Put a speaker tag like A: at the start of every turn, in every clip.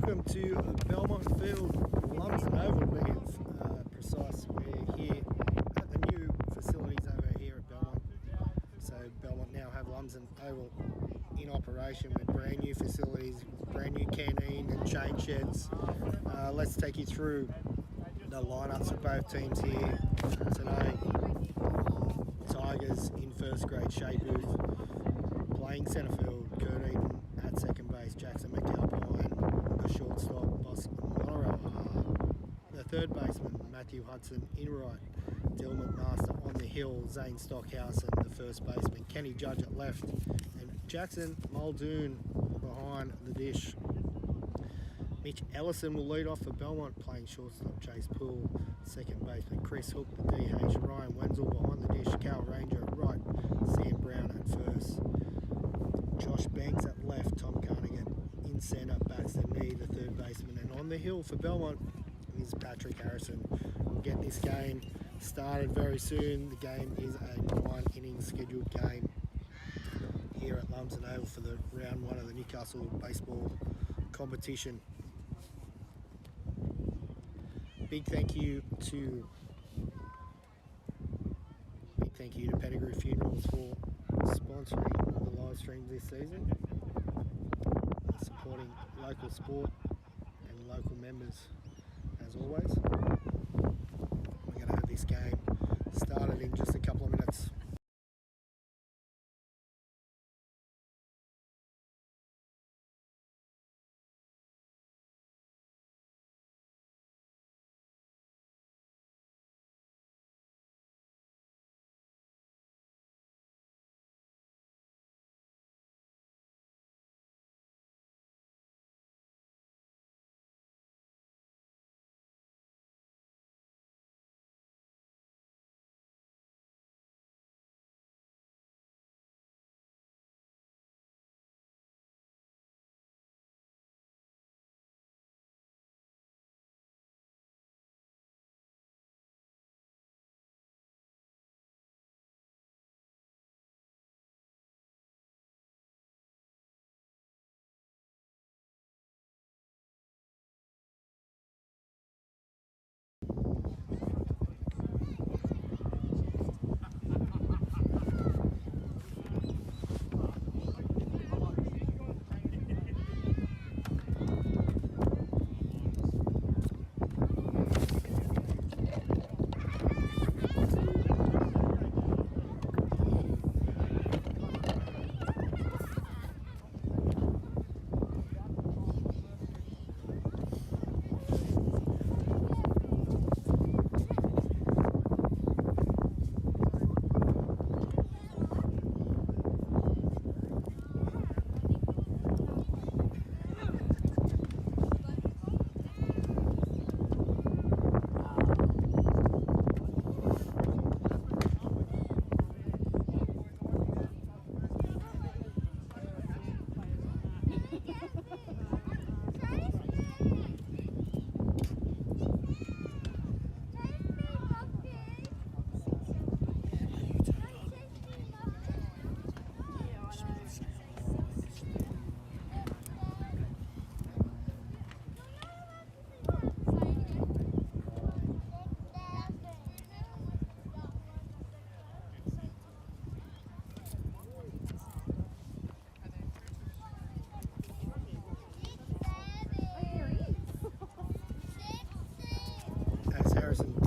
A: welcome to Belmont Field, Lumsden Oval to be precise. We're here at the new facilities over here at Belmont. So Belmont now have Lumsden Oval in operation with brand new facilities, brand new canteen and chain sheds. Let's take you through the lineups of both teams here today. Tigers in first grade, Shea Booth playing centre field, Kurt Eden at second base, Jackson McDowell behind the shortstop, the third baseman, Matthew Hudson in right, Dill McMaster on the hill, Zane Stockhouse and the first baseman, Kenny Judge at left, and Jackson Muldoon behind the dish. Mitch Ellison will lead off for Belmont, playing shortstop, Chase Poole, second baseman, Chris Hook, the DH, Ryan Wenzel behind the dish, Cal Ranger at right, Sam Brown at first, Josh Banks at left, Tom Carnigan in centre, Baxter Nee, the third baseman, and on the hill for Belmont is Patrick Harrison. We'll get this game started very soon. The game is a 9-inning scheduled game here at Lumsden Oval for the round 1 of the Newcastle Baseball competition. Big thank you to Pettigrew Funerals for sponsoring the live streams this season, supporting local sport and local members as always. We're going to have this game started in just a couple of minutes.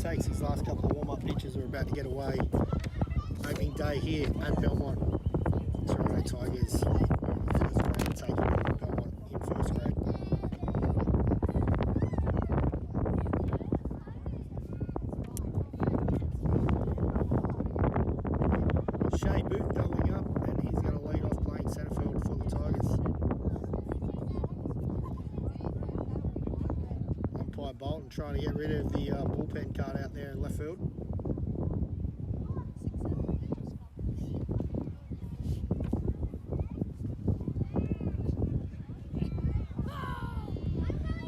A: Takes his last couple of warm-up pitches. We're about to get away. Opening day here at Belmont. Toronto Tigers first grade taking Belmont in first grade. Shea Booth going up, and he's going to lead off playing centre field for the Tigers. Umpire Bolton trying to get rid of the bullpen card out there in left field.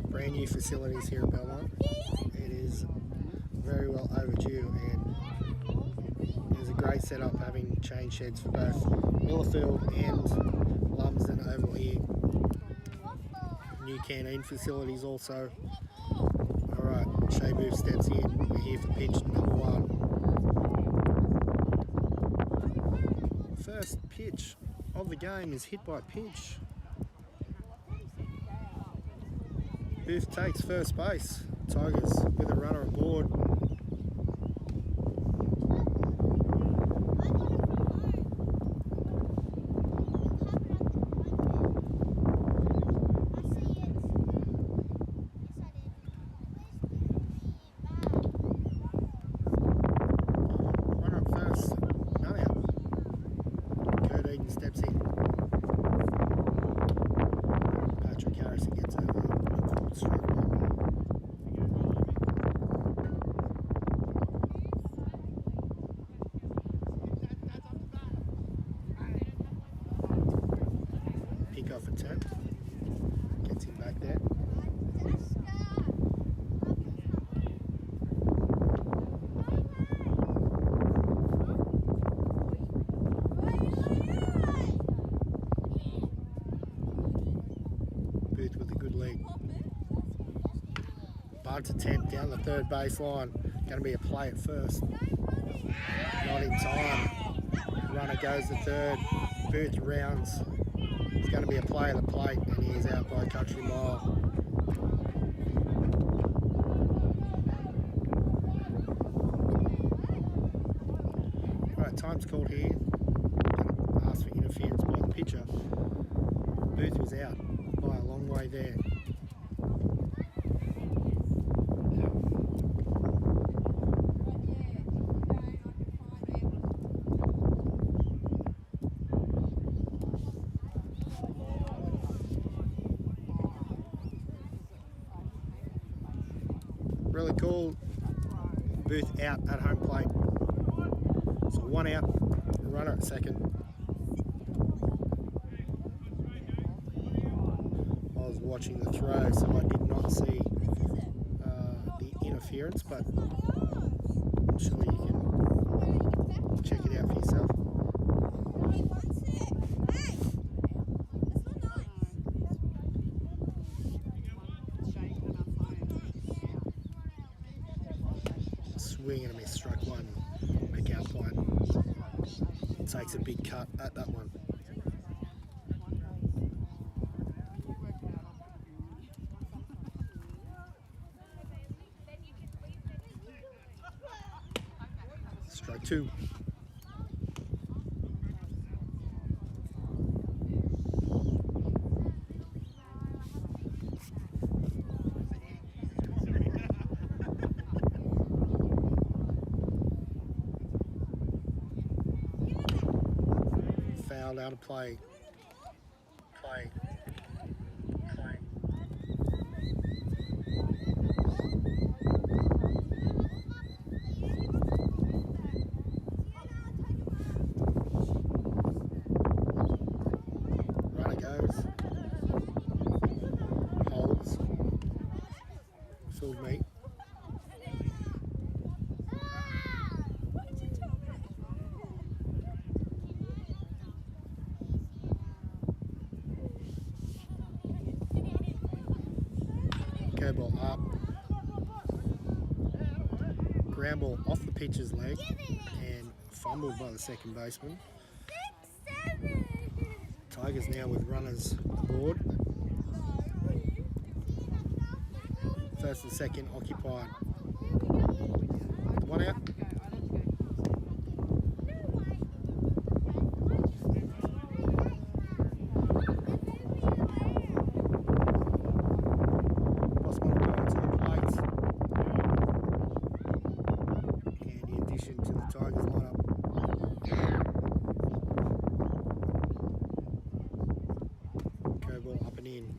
A: Brand new facilities here at Belmont. It is very well overdue, and there's a great setup having chain sheds for both Millerfield and Lumsden Oval here. new canteen facilities also. Alright, Shea Booth steps in. We're here for pitch number 1. First pitch of the game is hit by pitch. Booth takes first base. Tigers with a runner aboard. Steps in. Patrick Harrison gets over the court strike one. Pick off attempt. Gets him back there. With a good leg. Bunt attempt down the third baseline. Going to be a play at first. Not in time. Runner goes to third. Booth rounds. It's going to be a play at the plate, and he is out by a country mile. Alright, time's called here. Going to ask for interference by the pitcher. Booth was out by a long way there. Really cool. Booth out at home plate. So 1 out, runner at second. Watching the throw, so I did not see the interference, but I'm sure you can check it out for yourself. Swing and a miss, strike one, make out one. Takes a big cut at that one. Strike two. Foul out of play. Play. Holds. Filled meat. Curveball up. Ground ball off the pitcher's leg and fumbled by the second baseman. Tigers now with runners aboard. First and second occupied. 1 out. Tigers line up. Curveball up and in.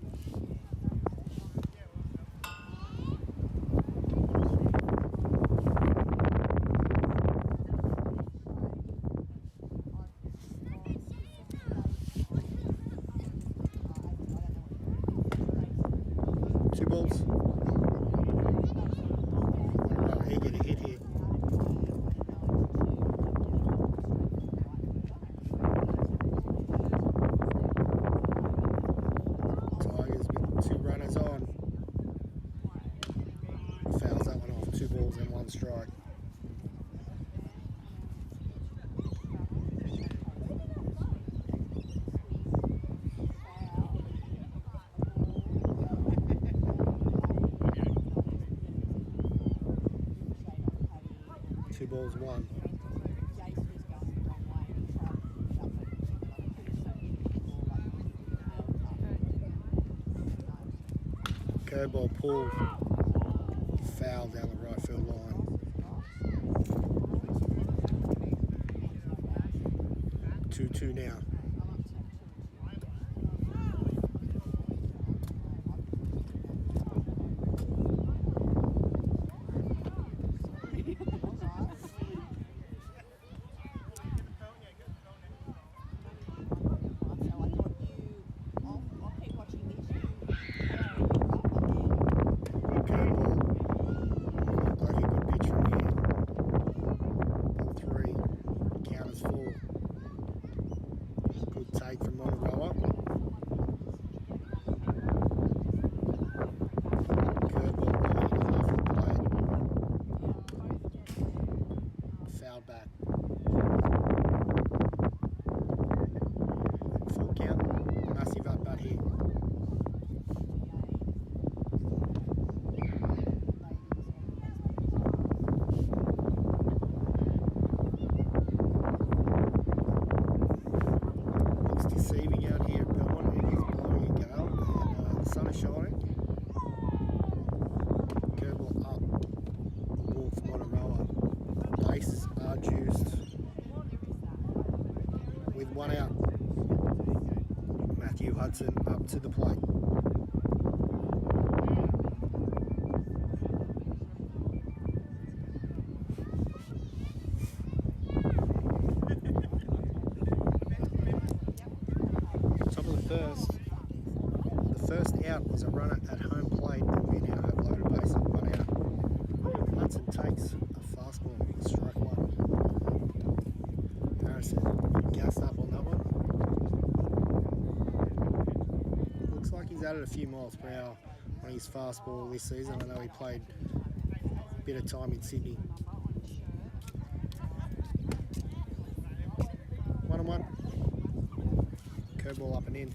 A: Two balls. Eager to hit here. Tigers with 2 runners. on strike. Two balls, one. Curveball pulled, foul down the right field line. 2-2 now. Deceiving out here at Belmont. It is blowing a gale and the sun is shining. Curveball up. Ball from Monteroa. Bases are juiced. With one out. Matthew Hudson up to the plate. The first out was a runner at home plate, and we now have loaded bases, one out. Hudson takes a fastball, strike one. Harrison gassed up on that one. Looks like he's added a few miles per hour on his fastball this season. I know he played a bit of time in Sydney. 1-1. Curveball up and in.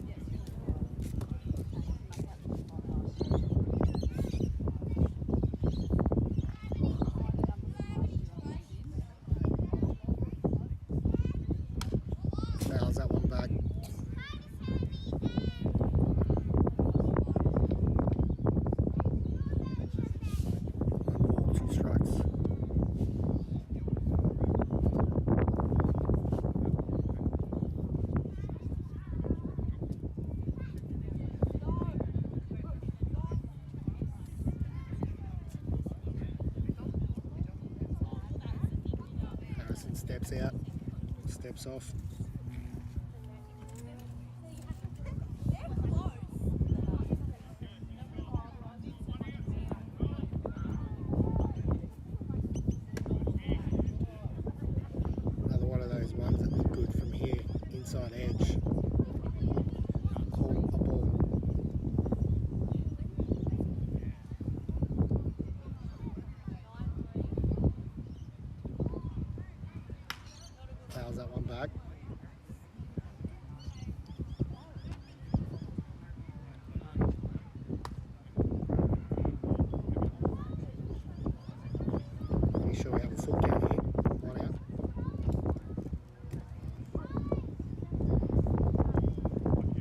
A: Fouls that one back. One ball, two strikes. Harrison steps out, steps off. Another one of those ones that look good from here, inside edge. Call a ball. Fouls that one back. Make sure we have a full count here. One out.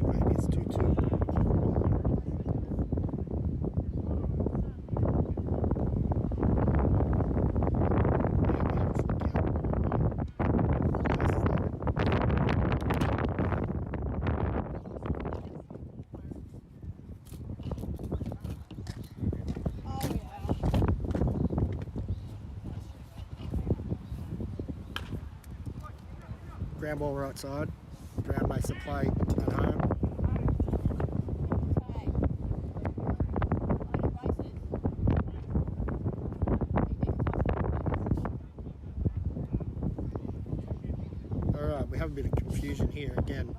A: Maybe it's 2-2. Ground ball right side. Brown makes the play at home. Alright, we have a bit of confusion here again.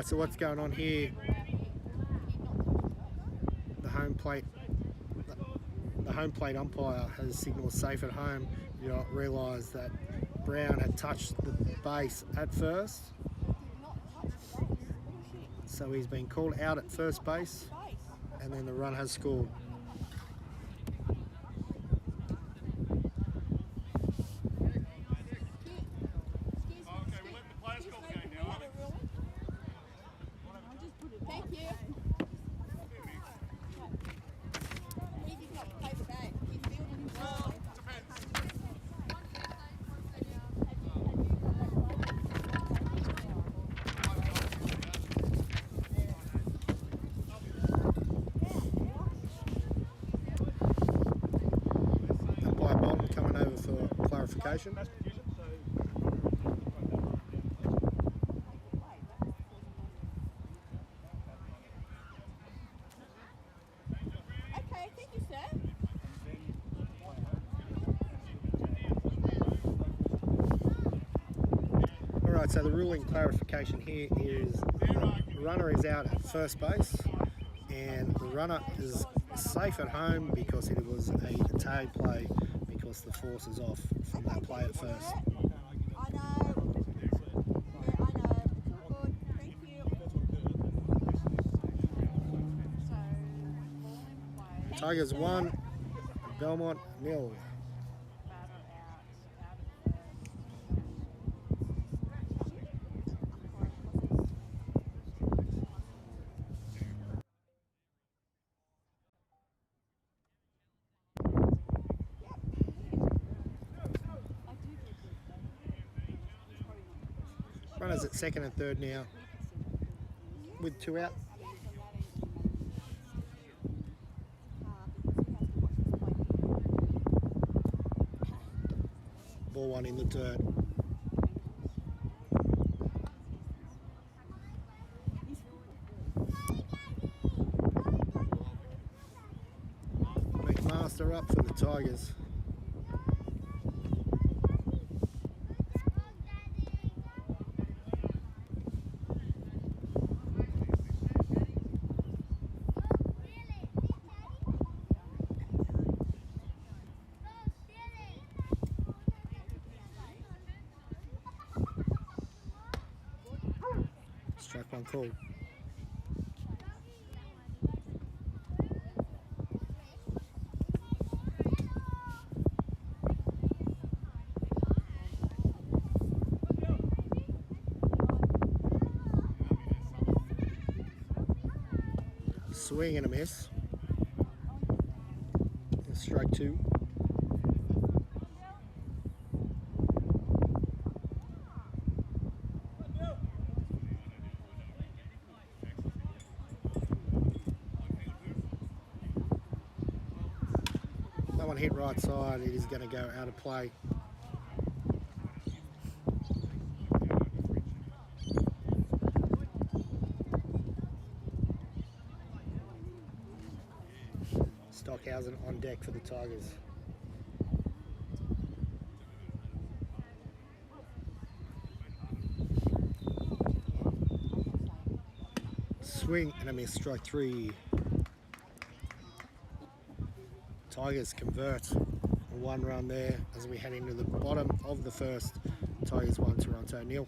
A: Alright, so what's going on here? The home plate umpire has signalled safe at home. You don't realise that Brown had touched the base at first, so he's been called out at first base, and then the run has scored. Umpire Bolton coming over for clarification. Alright, so the ruling clarification here is the runner is out at first base, and the runner is safe at home because it was a tag play because the force is off from that play at first. Tigers 1, Belmont 0. Runners at second and third now, with 2 out. Ball 1 in the dirt. McMaster up for the Tigers. Strike 1 call. Swing and a miss. Strike 2. That one hit right side. It is going to go out of play. Stockhausen on deck for the Tigers. Swing and a miss, strike 3. Tigers convert a 1 run there as we head into the bottom of the first. Tigers 1, Toronto 0.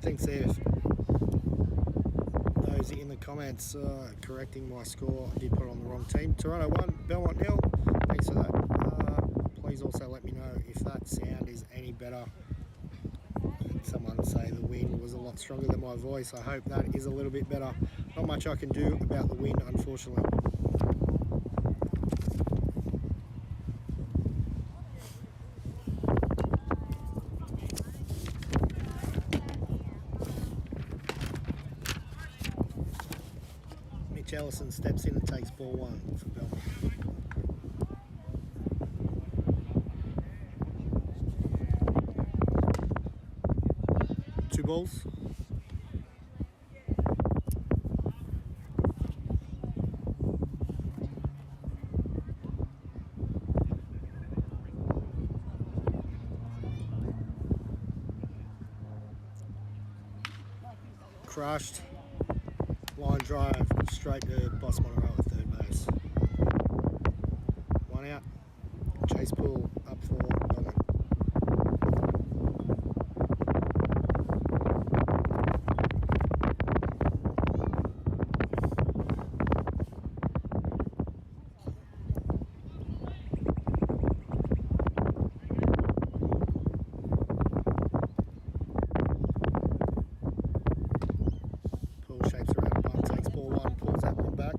A: thanks there. Those in the comments correcting my score. I did put on the wrong team. Toronto 1, Belmont 0. Thanks for that. Please also let me know if that sound is any better. Someone say the wind was a lot stronger than my voice. I hope that is a little bit better. Not much I can do about the wind, unfortunately. Mitch Ellison steps in and takes ball 1 for Belmont. Two balls. Crushed. Line drive straight to Boss Monroe at third base. One out. Chase Poole up for Belmont. Shapes around one, takes ball 1, pulls that one back.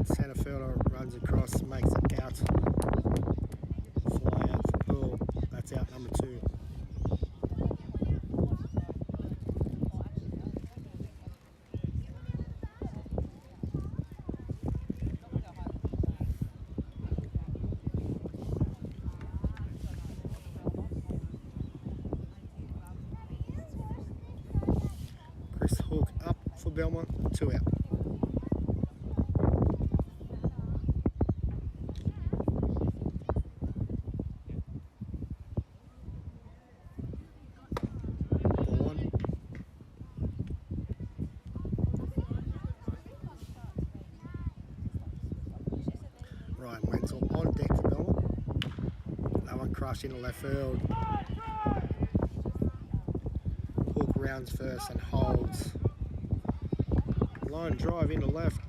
A: Centre fielder runs across, makes it out. Fly out for Poole. That's out number 2. Chris Hook up for Belmont, 2 out. Ryan Wenzel on deck for Belmont. That one crushed into left field. Hook rounds first and holds. Line drive into left.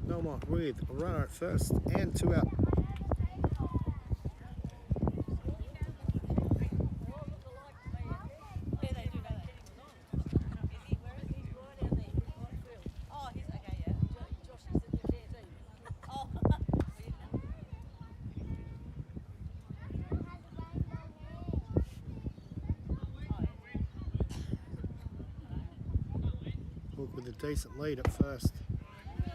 A: Belmont with a runner at first and 2 out. Hook with a decent lead at first.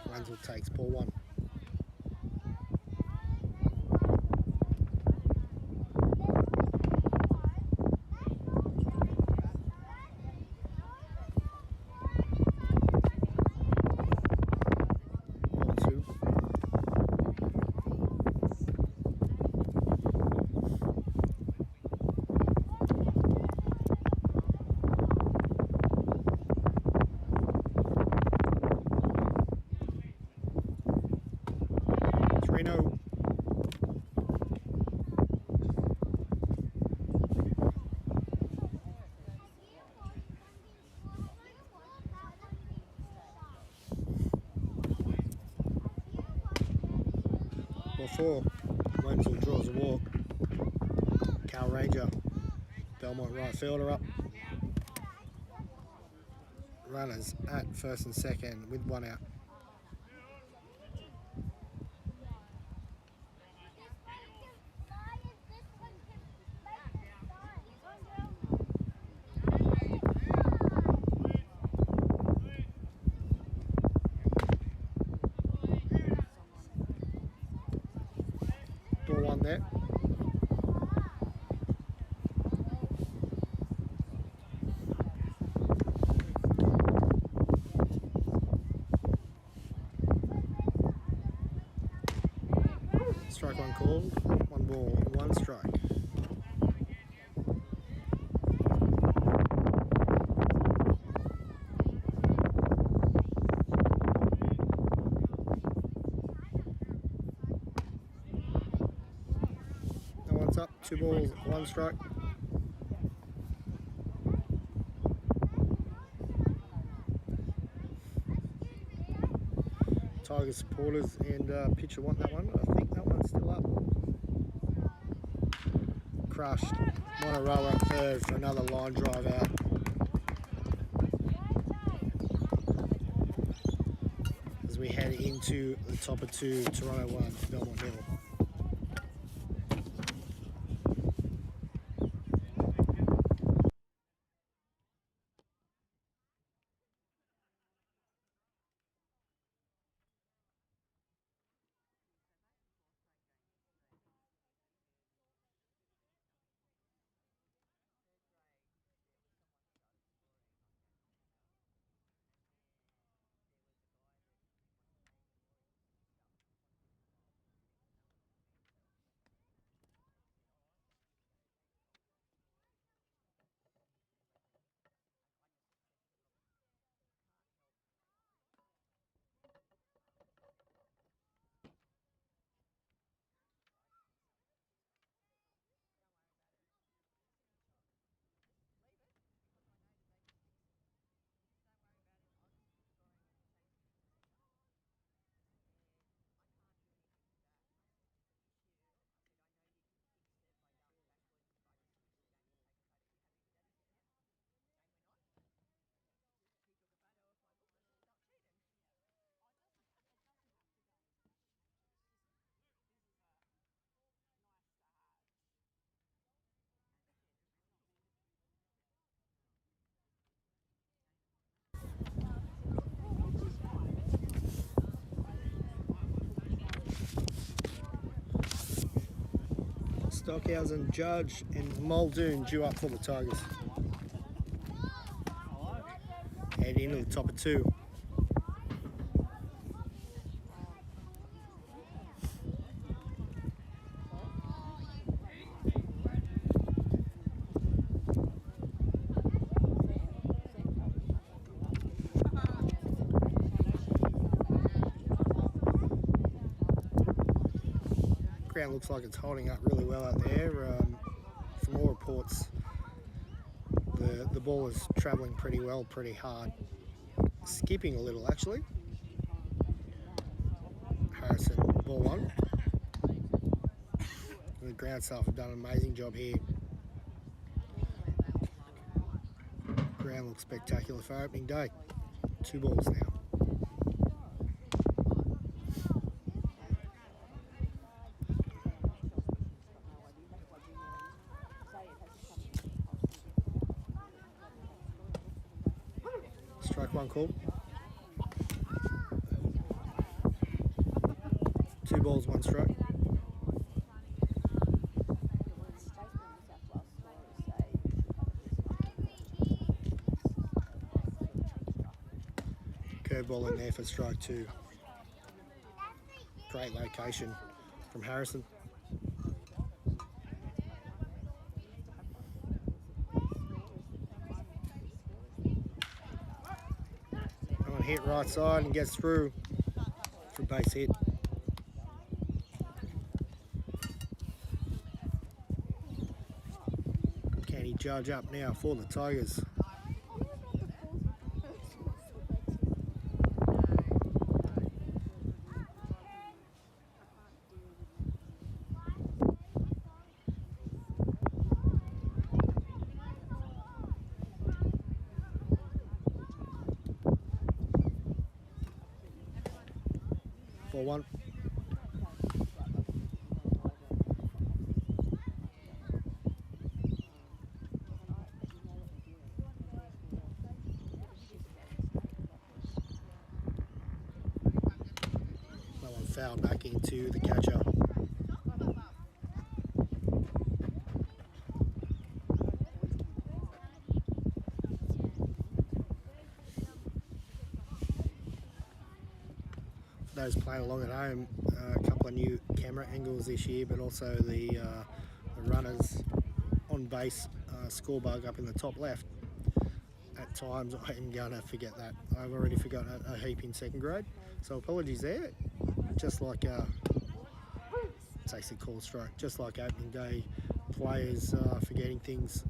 A: Wenzel takes ball 1. Ball 2. Reno. Ball 4. Wenzel draws a walk. Cal Ranger. Belmont right fielder up. Runners at first and second with 1 out. Strike one called. 1 ball, 1 strike. No one's up. 2 balls, 1 strike. Tigers supporters and pitcher want that one. I think that one's still up. Crushed. Monteroa at third for another line drive out. As we head into the top of 2, Toronto 1, Belmont Hill. Stockhausen, Judge and Muldoon due up for the Tigers. Head into the top of 2. Ground looks like it's holding up really well out there. From all reports, the ball is travelling pretty well, pretty hard. Skipping a little actually. Harrison, ball 1. The ground staff have done an amazing job here. Ground looks spectacular for opening day. 2 balls now. Strike 1 call. 2 balls, 1 strike. Curveball in there for strike 2. Great location from Harrison. Hit right side and gets through for base hit. Can he judge up now for the Tigers? Ball 1. That one fouled back into the catcher. those playing along at home, a couple of new camera angles this year, but also the runners on base score bug up in the top left. At times I am going to forget that. I've already forgotten a heap in second grade, so apologies there. Just like it's actually called strike, just like opening day players forgetting things.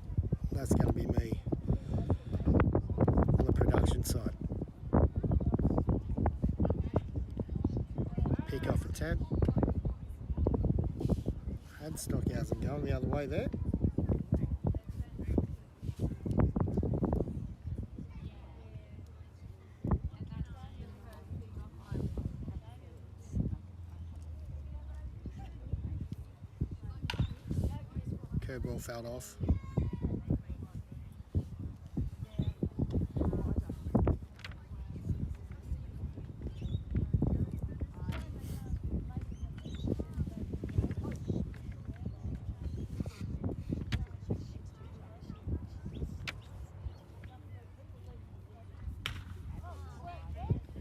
A: That's going to be me on the production side. Pick off a 10. Had Stockhausen going the other way there. Curveball fouled off.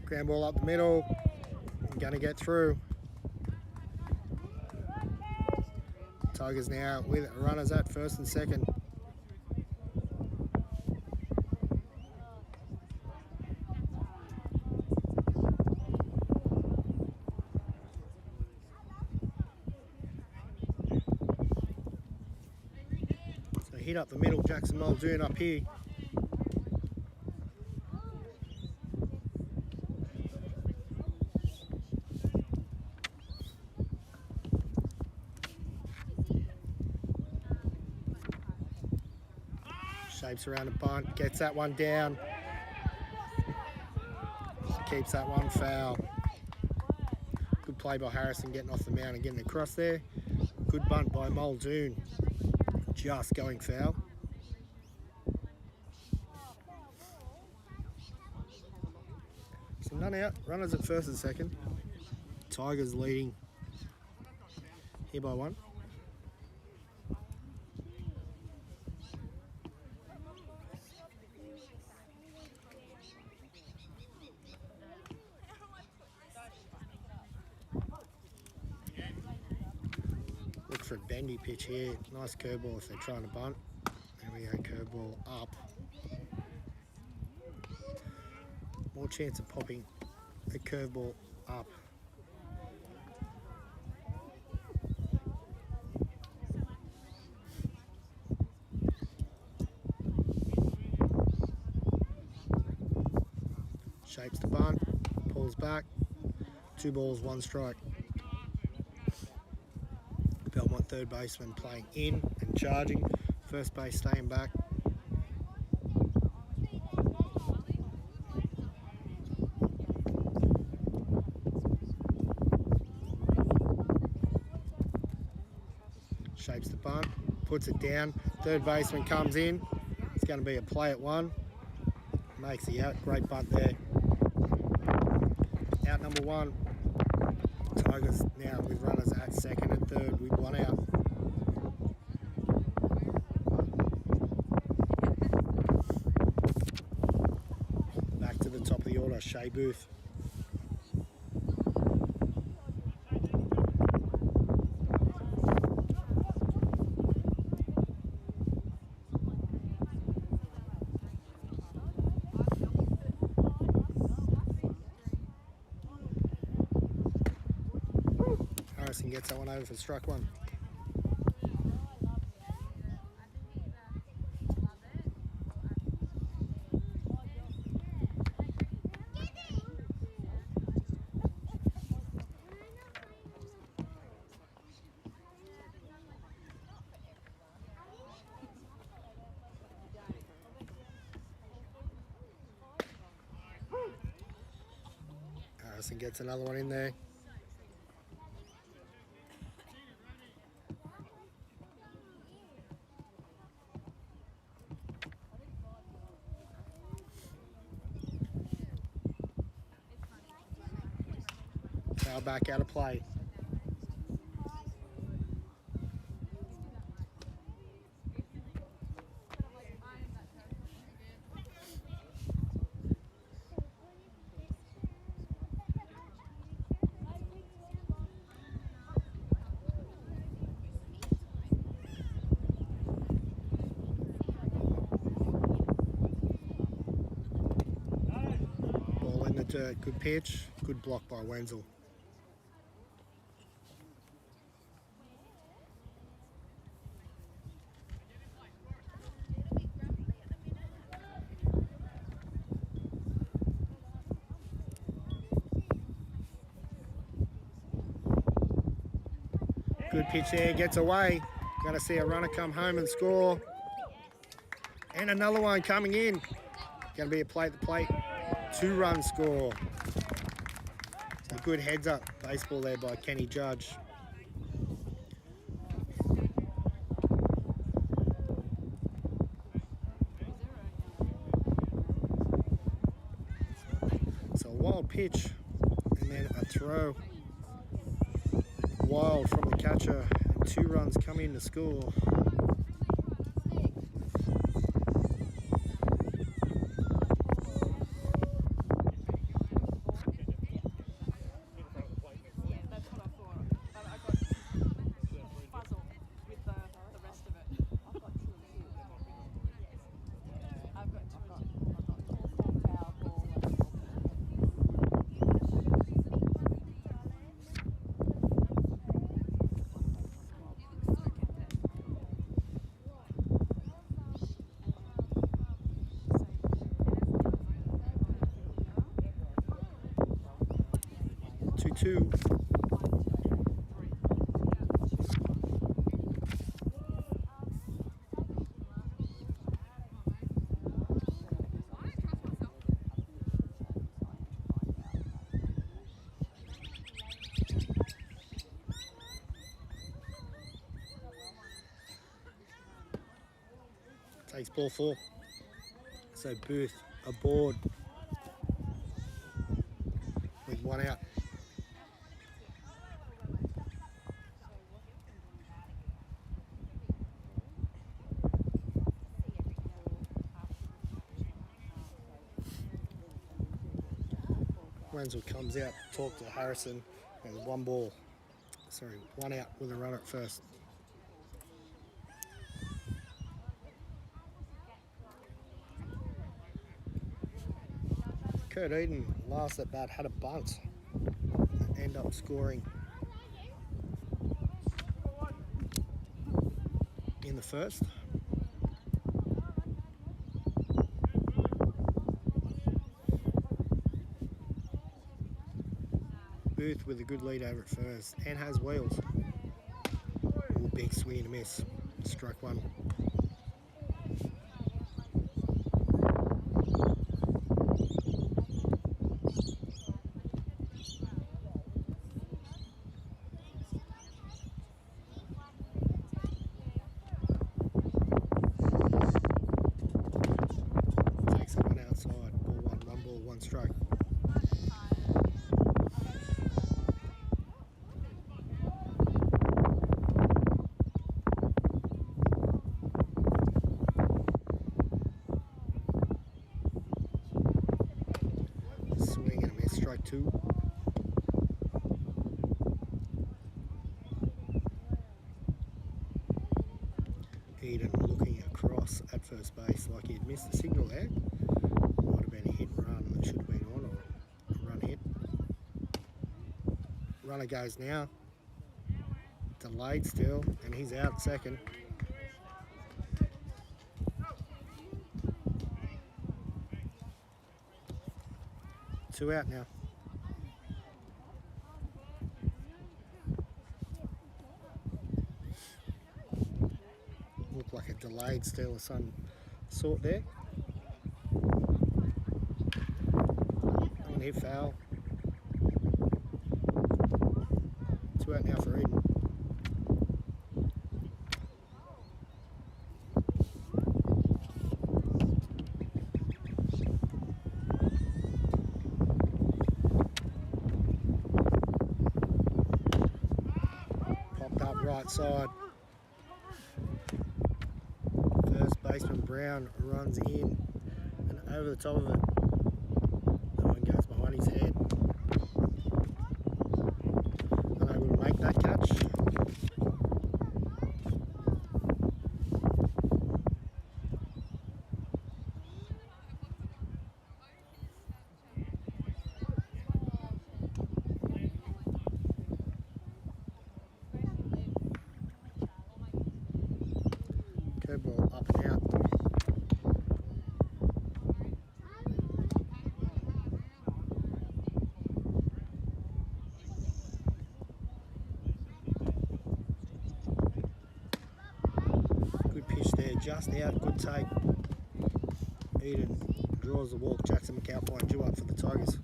A: Ground ball up the middle. Going to get through. Tigers now with runners at first and second. So hit up the middle, Jackson Muldoon up here. Shapes around a bunt, gets that one down. Keeps that one foul. Good play by Harrison getting off the mound and getting across there. Good bunt by Muldoon. Just going foul. So none out, runners at first and second. Tigers leading here by 1. Look for a bendy pitch here. Nice curveball if they're trying to bunt. There we go, curveball up. More chance of popping the curveball up. Shapes the bunt, pulls back. 2 balls, 1 strike. Belmont third baseman playing in and charging. First base staying back. Shapes the bunt, puts it down. Third baseman comes in. It's going to be a play at 1. Makes the out. Great bunt there. Out number 1. Tigers now with runners at second and third with 1 out. Back to the top of the order, Shea Booth. Harrison gets that one over for strike 1. Harrison gets another one in there. Now back out of play. Good pitch, good block by Wenzel. Good pitch there, gets away. Going to see a runner come home and score. And another one coming in. Going to be a plate to plate. 2-run score. So good heads up baseball there by Kenny Judge. So a wild pitch and then a throw. Wild from the catcher. And 2 runs come in to score. Two. Takes ball 4. So Booth aboard with 1 out. Wenzel comes out, talk to Harrison, and 1 out with a runner at first. Kurt Eden, last at bat, had a bunt, end up scoring in the first. Booth with a good lead over at first and has wheels. Ooh, big swing and a miss. Struck 1. Takes that one outside. Ball 1, 1 ball, 1 strike. Strike 2. Eden looking across at first base like he'd missed the signal there. Might have been a hit run that should have been on, or a run hit. Runner goes now. Delayed still, and he's out at second. Two out now. Looked like a delayed steal of some sort there. One hit foul. 2 out now for Eden. Right side. First baseman Brown runs in and over the top of it. That one goes behind his head. Unable to make that catch. Third ball up and out. Good pitch there, just out, good take. Eden draws the walk. Jackson McAlpine due up for the Tigers.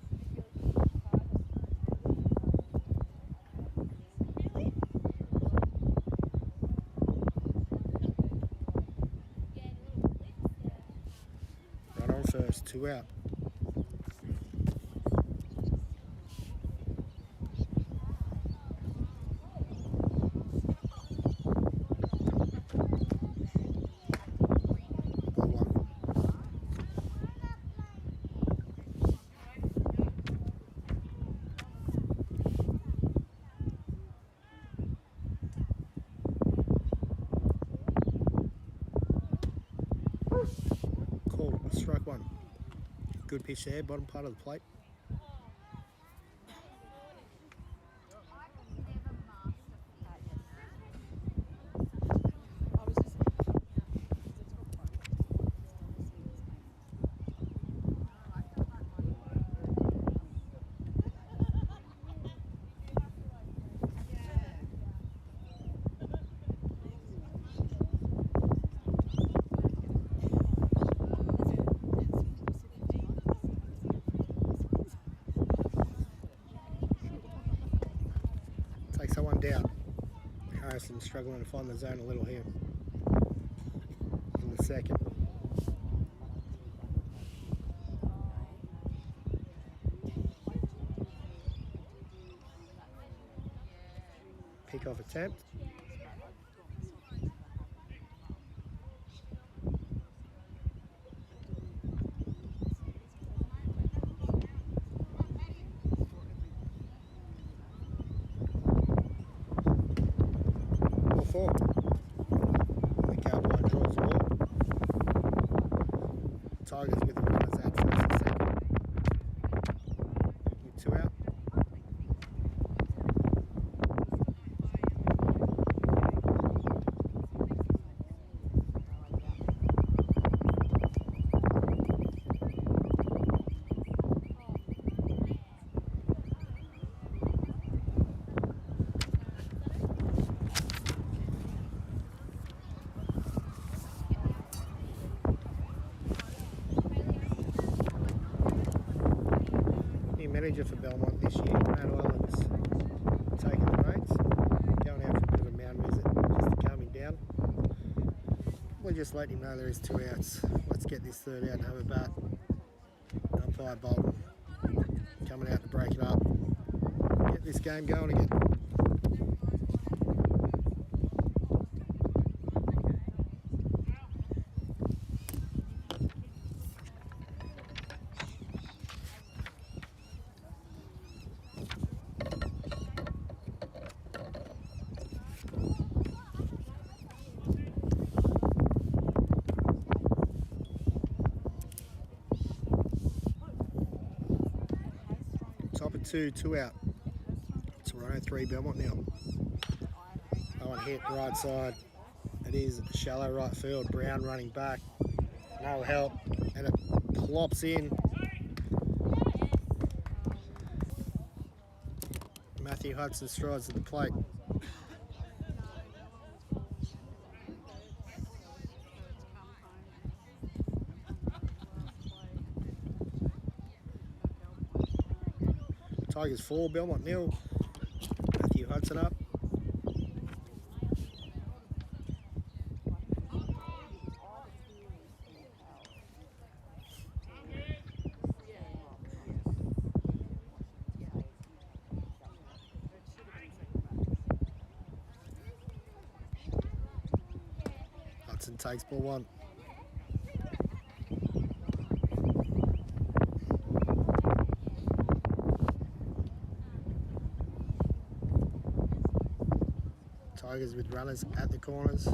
A: Run on first, 2 out. Strike one. Good pitch there, bottom part of the plate. Takes that one down. Harrison struggling to find the zone a little here in the second. Pick off attempt. McAlpine draws the ball. Tigers with the runners at first and second. With 2 out. Manager for Belmont this year, Matt Island's taking the reins, going out for a bit of a mound visit just to calm him down. We'll just let him know there is 2 outs. Let's get this third out and have a bat. Umpire Bolton coming out to break it up, get this game going again. Top of 2, 2 out. It's Toronto 3, Belmont now. That one hit right side. It is shallow right field. Brown running back. No help. And it plops in. Matthew Hudson strides to the plate. Tigers 4, Belmont 0. Matthew Hudson up. Hudson takes ball 1. Tigers with runners at the corners.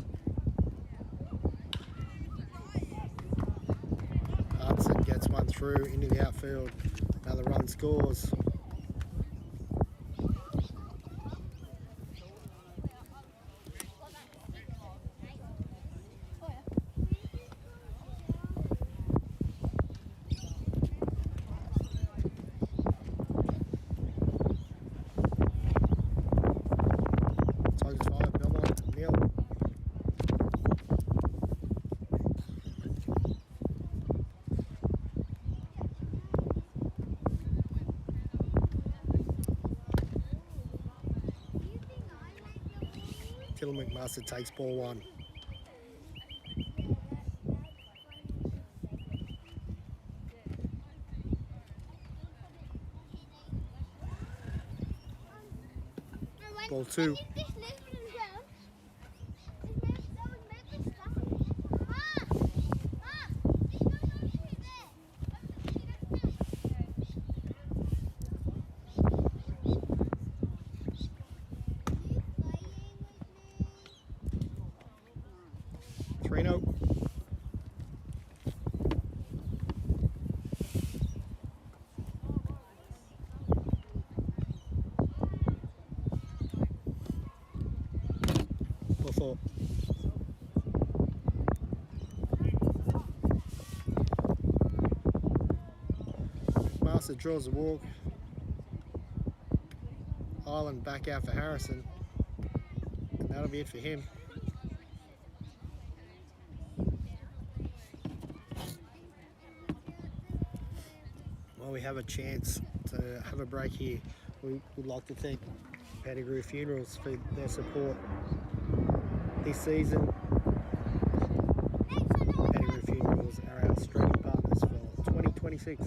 A: Hudson gets one through into the outfield. Another run scores. Killer McMaster takes ball one. Ball two. Trino. Before. Master draws a walk. Island back out for Harrison. And that'll be it for him. Well, we have a chance to have a break here. We would like to thank Pettigrew Funerals for their support this season. Pettigrew Funerals are our streaming partners for 2026.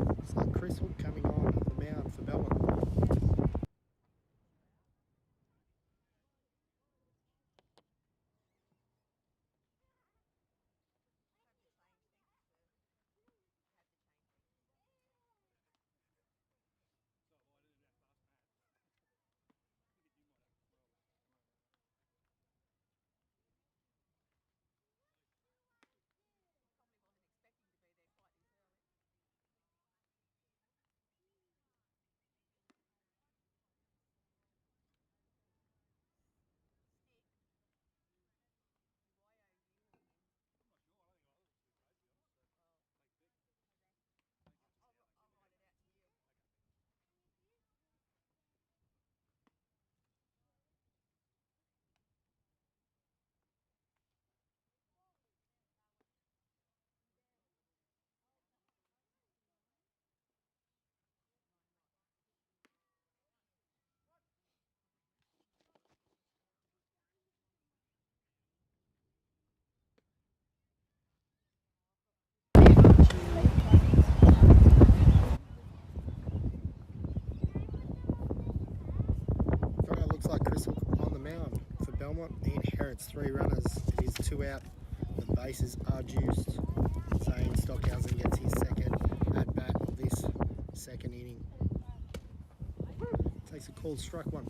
A: Looks like Chris Hook coming on the mound for Belmont. Looks like Chris Hook on the mound for Belmont. He inherits 3 runners. It is 2 out. The bases are juiced. Zane Stockhausen gets his second at bat of this second inning. Takes a called strike one.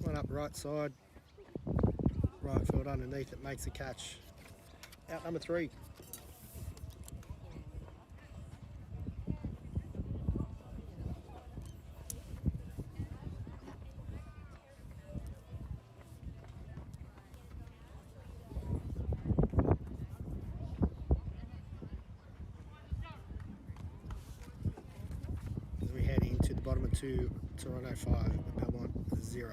A: One up right side. Right field underneath it makes the catch. Out number 3. As we head into the bottom of 2, Toronto 5, Belmont 0.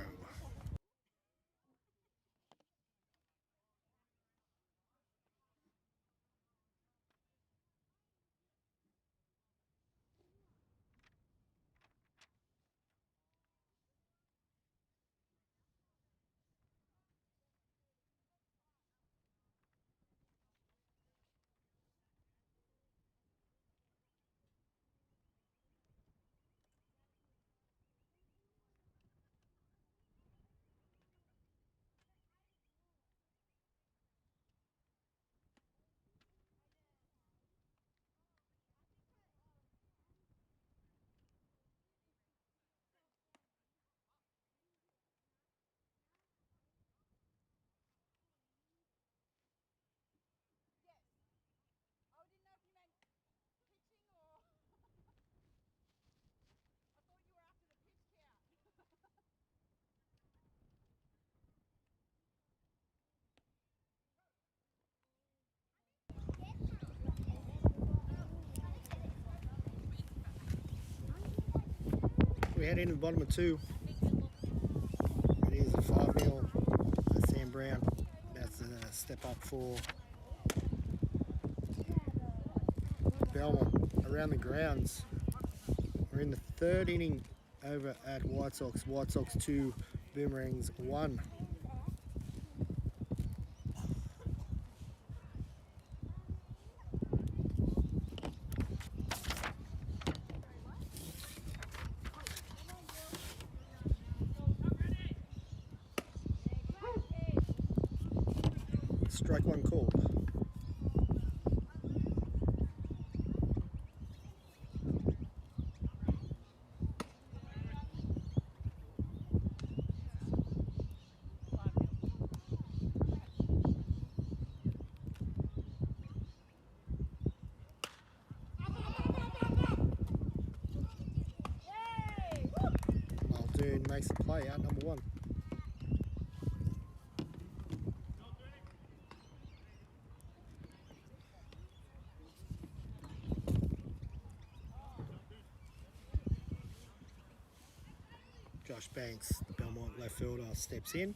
A: we head into the bottom of 2. It is a 5-0 Sam Brown. That's a step up for Belmont. Around the grounds, we're in the 3rd inning over at White Sox. White Sox 2, Boomerangs 1. Strike 1 called. Muldoon makes the play out number 1. Josh Banks, the Belmont left fielder, steps in.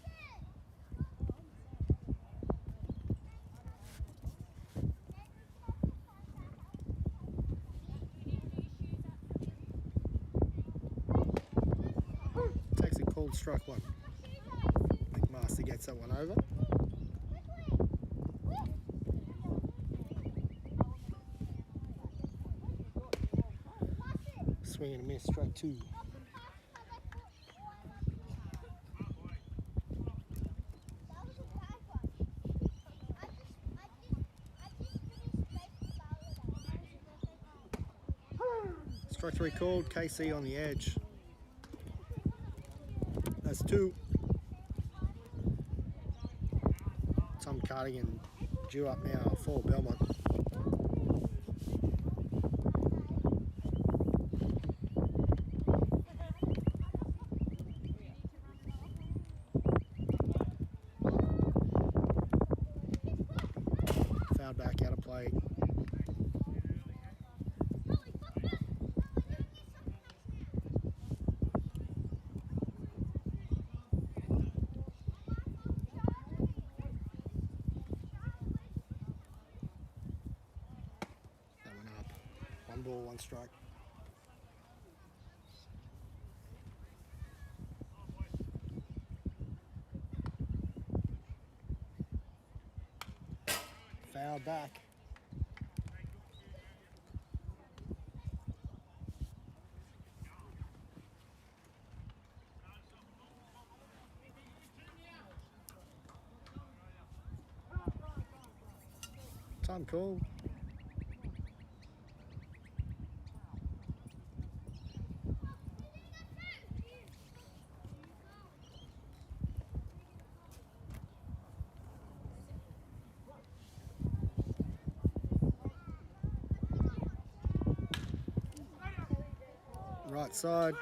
A: Takes a called strike 1. McMaster gets that one over. Swing and a miss, strike 2. Strike 3 called, KC on the edge. That's 2. Tom Cardigan due up now for Belmont. Foul back out of play. One ball, one strike. Foul back. Time call. Right side.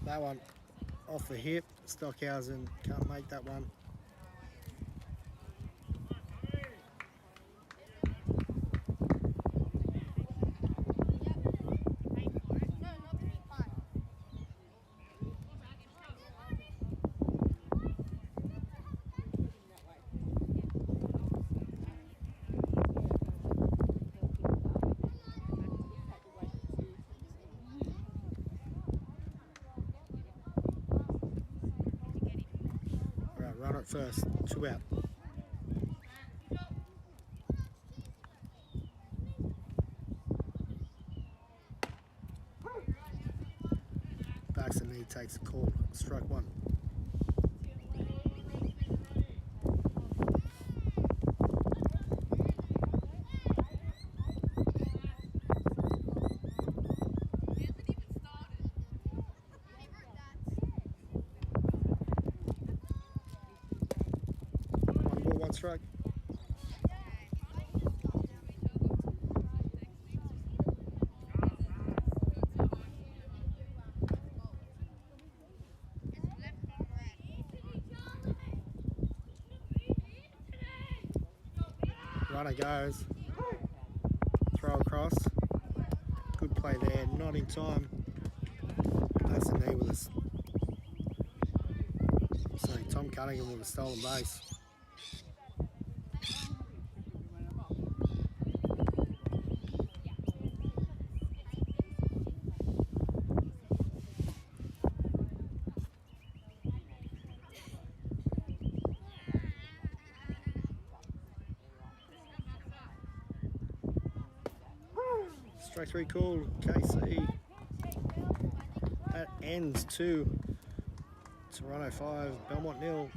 A: That one off the hip. Stockhausen can't make that one. Run it first, 2 out. Backs and knee takes a call, strike 1. Strike. Runner goes. Throw across. Good play there, not in time. That's a knee with us. So Tom Cunningham with a stolen base. Strike 3 called, KC. That ends 2. Toronto 5, Belmont 0.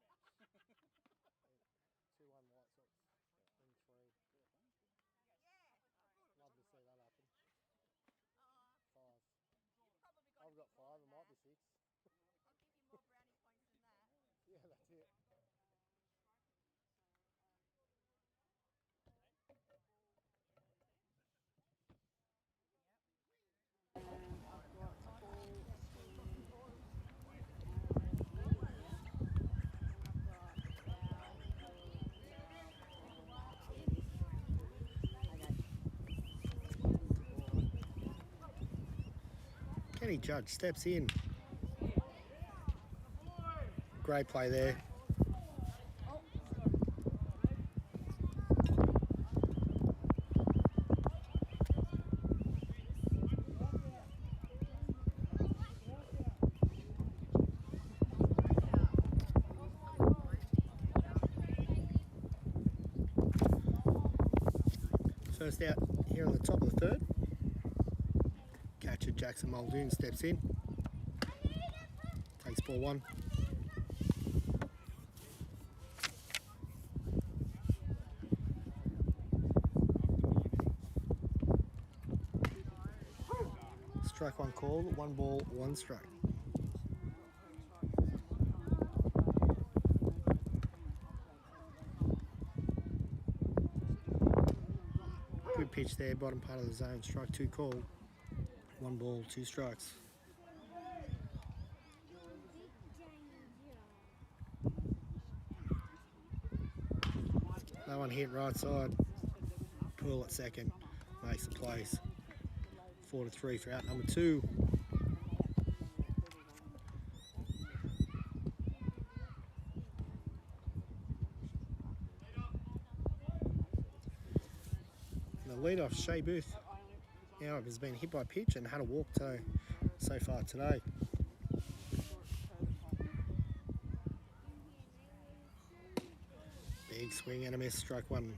A: White Sox in 3. Love to see that happen. 5. I've got 5, it might be 6.
B: I'll give you more brownie points than that.
A: Yeah, that's it. Kenny Judge steps in. Great play there. First out here on the top of the third. Catcher Jackson Muldoon steps in. Takes ball 1. Strike 1 call, 1 ball, 1 strike. Good pitch there, bottom part of the zone. Strike 2 call, 1 ball, 2 strikes. That one hit right side. Poole at second makes the place. 4-3 for out number 2. The leadoff, Shea Booth, now has been hit by pitch and had a walk so far today. Big swing and a miss, strike 1.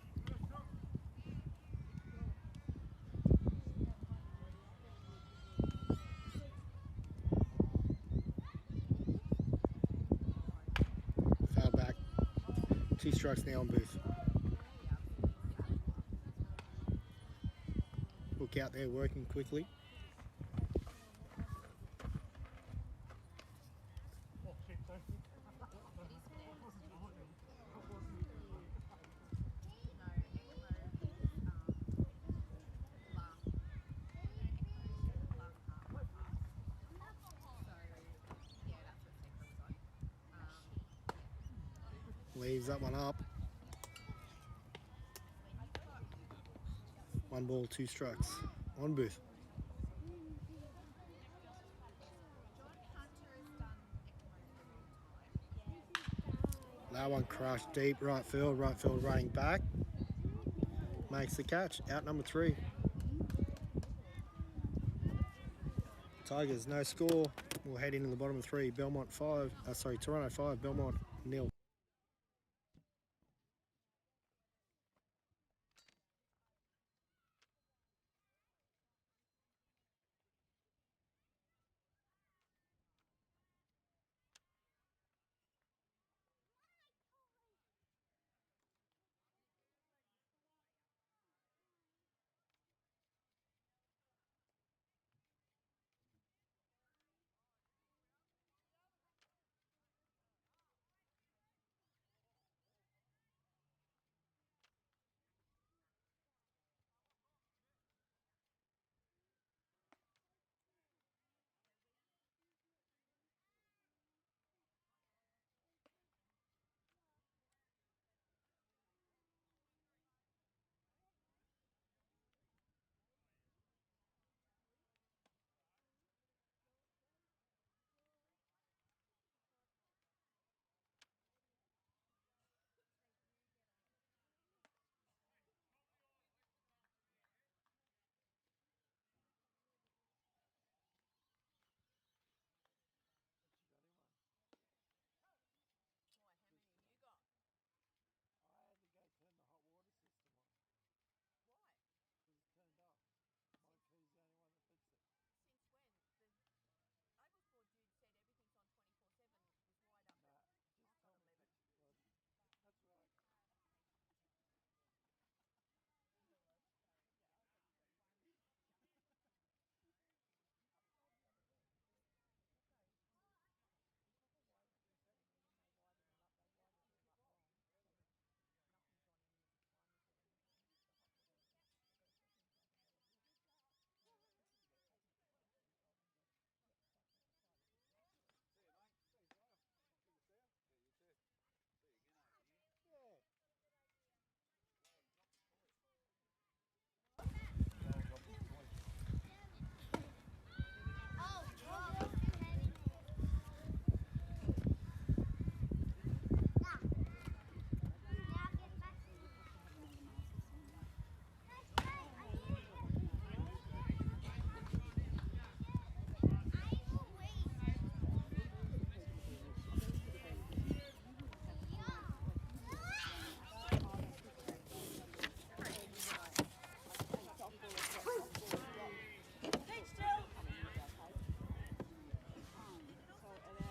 A: Foul back. 2 strikes now on Booth. Hook out there working quickly. Leaves that one up. 1 ball, 2 strikes. On Booth. That one crushed deep right field running back. Makes the catch, out number 3. Tigers, no score. We'll head into the bottom of 3. Toronto 5, Belmont 0.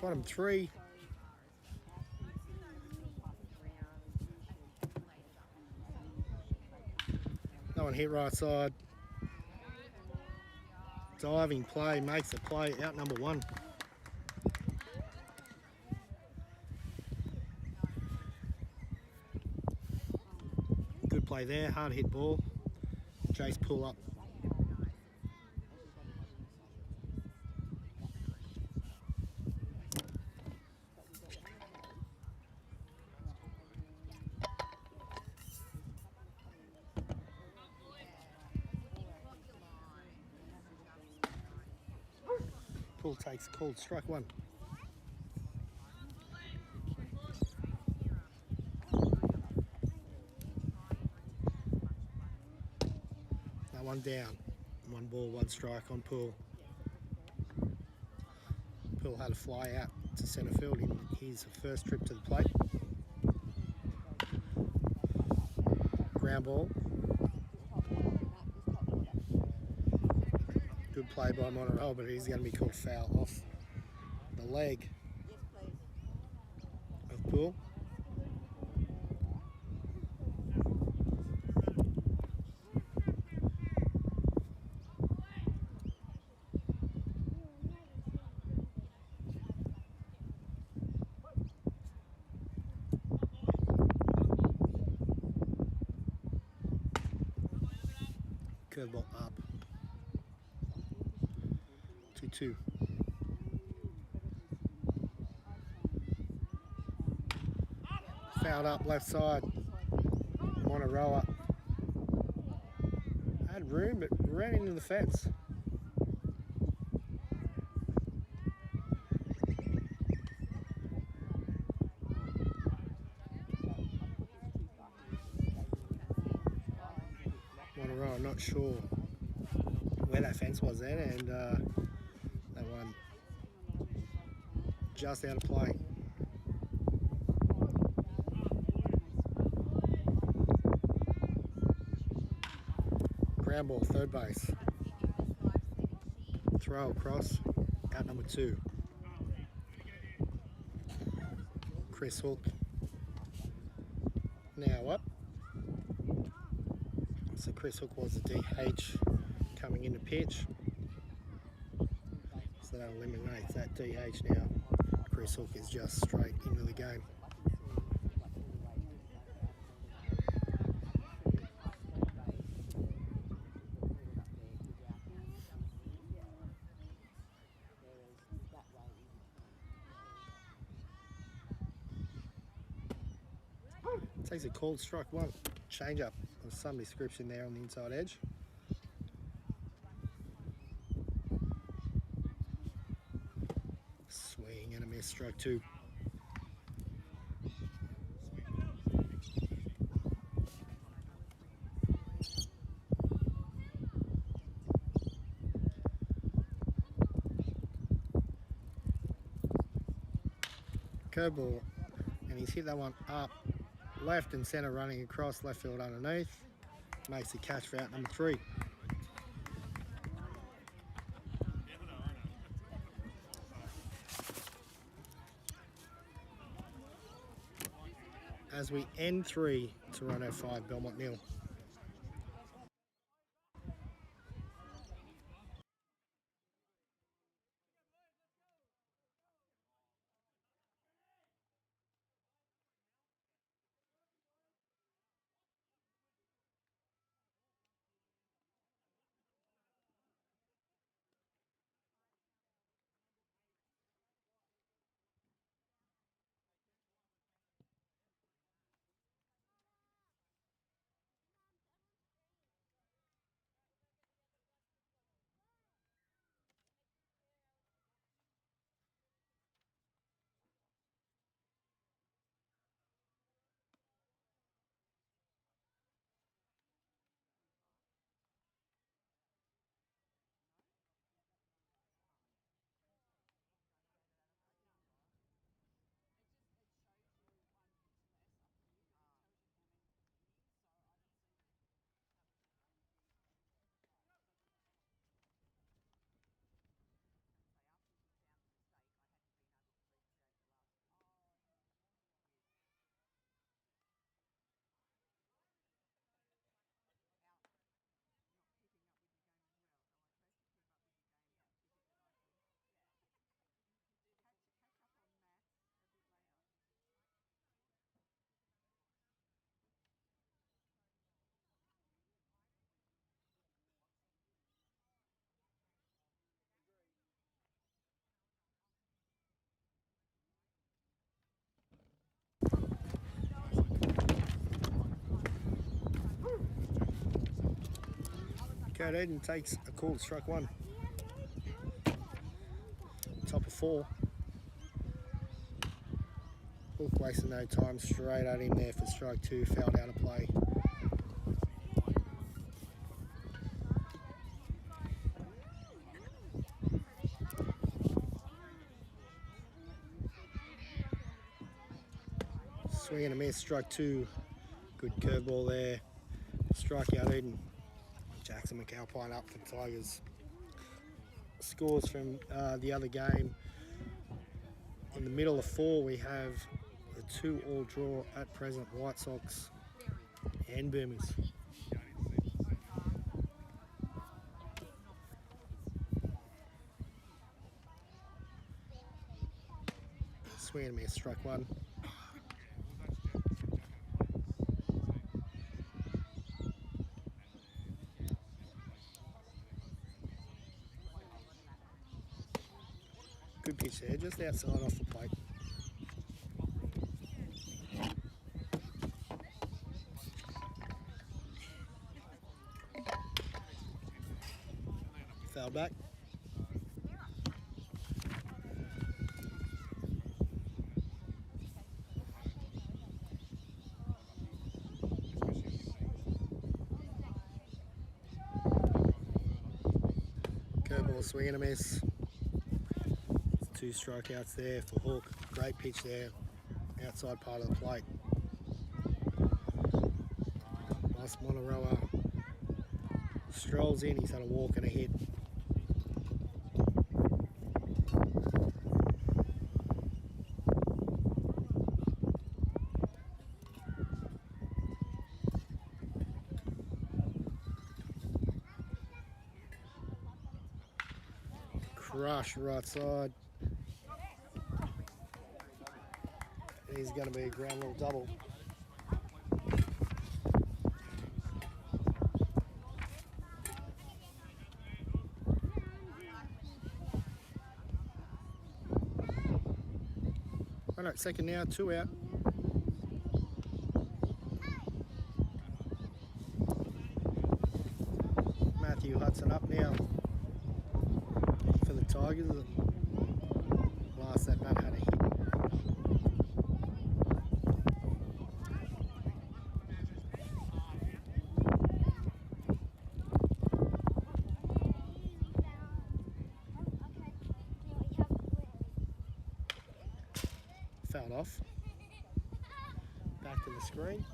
A: Bottom 3. No one hit right side. Diving play makes the play out number 1. Good play there, hard hit ball. Jace pull up. Pull takes called strike 1. That one down. 1 ball, 1 strike on Poole. Poole had a fly out to centre field in his first trip to the plate. Ground ball. Good play by Monterey, but he's going to be called foul off the leg of Poole. Curveball up. 2-2. Fouled up left side. Monteroa had room but ran into the fence. Monteroa not sure where that fence was then, and just out of play. Ground ball, third base. Throw across, out number 2. Chris Hook. Now up. So Chris Hook was the DH coming into pitch. So that eliminates that DH now. Chris Hook is just straight into the game. Takes a called strike 1. Change up. There's some description there on the inside edge. Swing and a miss, strike 2. Curveball, and he's hit that one up left and centre, running across left field underneath. Makes the catch for out number 3. As we end 3, Toronto 5, Belmont 0. Kurt Eden takes a called strike 1. Top of 4. Hook wasting no time, straight at him there for strike 2, fouled out of play. Swing and a miss, strike 2. Good curveball there. Strike out Eden. Jackson McAlpine up for the Tigers. Scores from the other game. In the middle of 4, we have the 2-all draw at present, White Sox and Boomers. Swing and a miss, strike 1. Good pitch there, just outside off the plate. Foul back. Curveball, swing and a miss. 2 strikeouts there for Hook. Great pitch there, outside part of the plate. Nice Monteroa strolls in. He's had a walk and a hit. Crush right side. He's going to be a ground rule double. All right, second now, 2 out. Matthew Hudson up now for the Tigers. Last at bat had a hit. Fouled off. Back to the screen.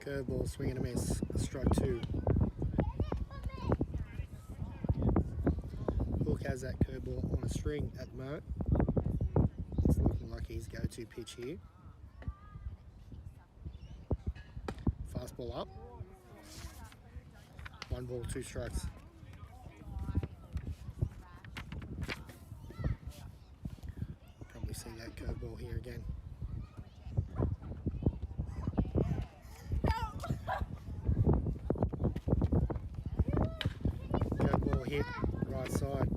A: Curveball, swing and a miss. Strike 2. Hook has that curveball on a string at the moment. It's looking like his go-to pitch here. Fastball up. 1 ball, 2 strikes. Probably see that curveball here again. Hit right side.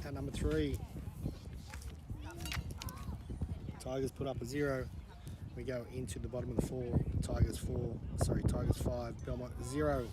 A: At number 3, Tigers put up a 0. We go into the bottom of the 4. Tigers 5. Belmont 0.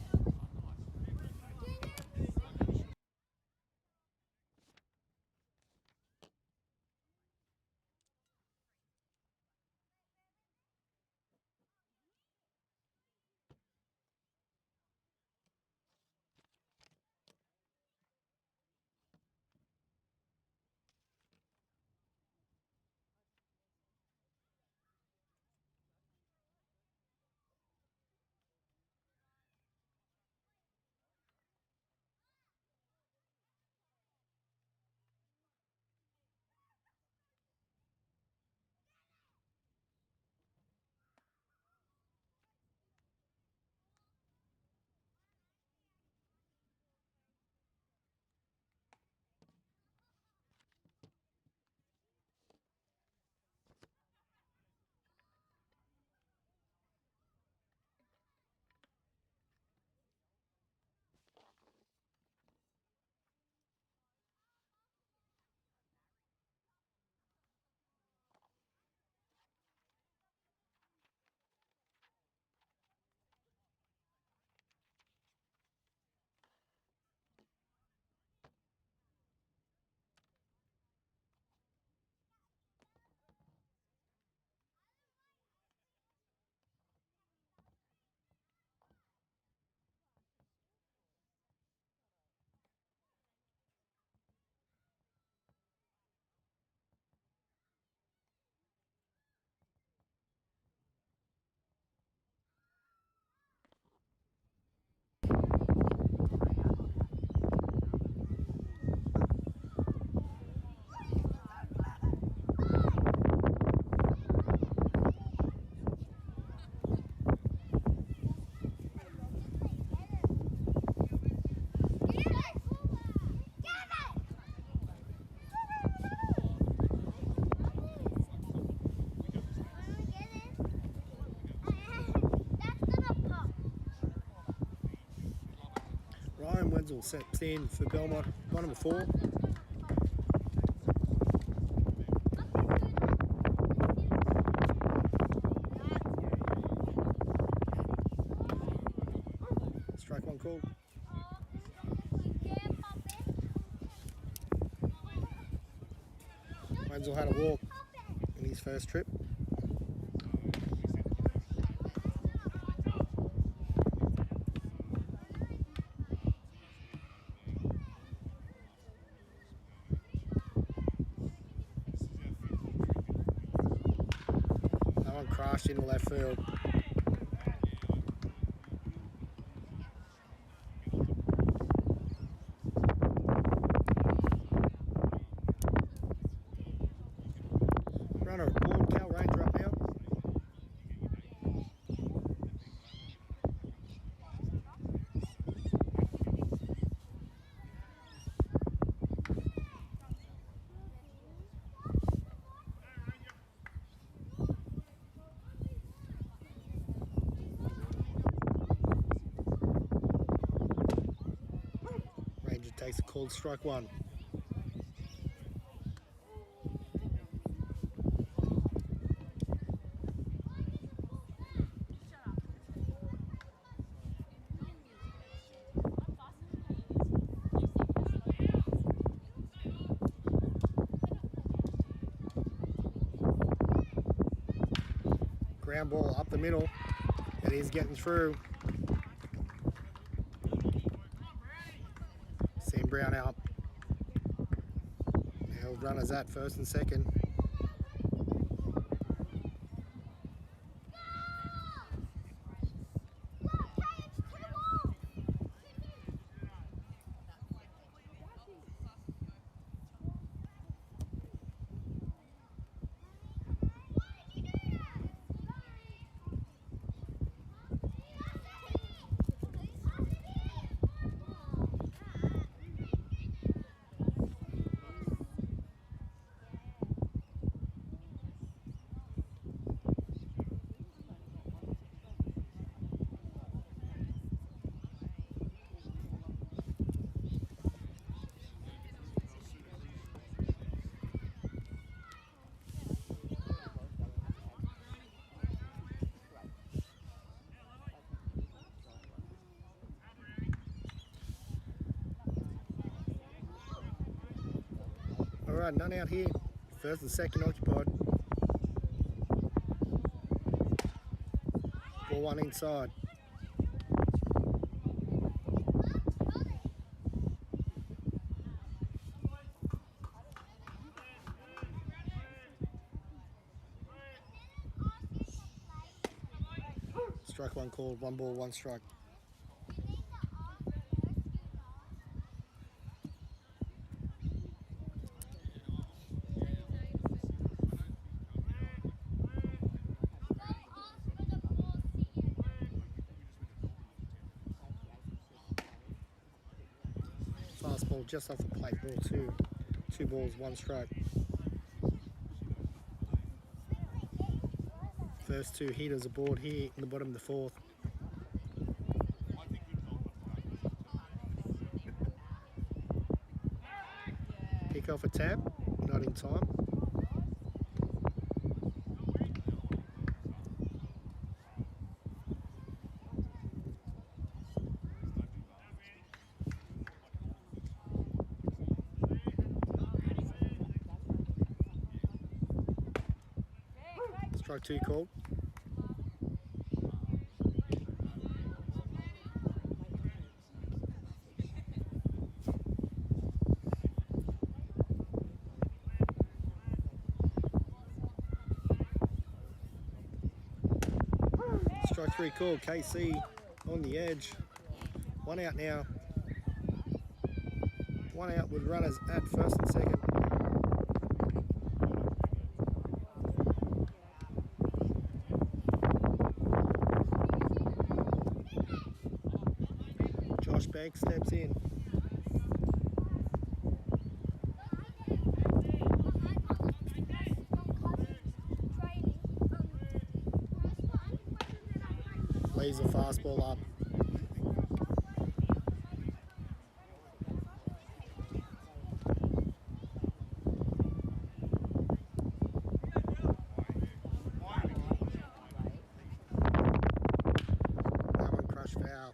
A: Wenzel steps in for Belmont, line number 4. Denzel had a walk in his first trip. That one crashed into left field. Runner aboard, Cal Ranger up now. Ranger takes a called strike one. Ground ball up the middle. It is getting through. Sam Brown out. Now runners at first and second. Alright, none out here. First and second occupied. Ball one inside. Strike one called, 1 ball, 1 strike. Fastball just off the plate, ball 2. 2 balls, 1 strike. First 2 hitters aboard here in the bottom of the 4th. Pick off a tap, not in time. Strike 2 called. Strike 3 called. KC on the edge. 1 out now. 1 out with runners at first and second. Josh Banks steps in. Lays a fastball up. That one crushed foul.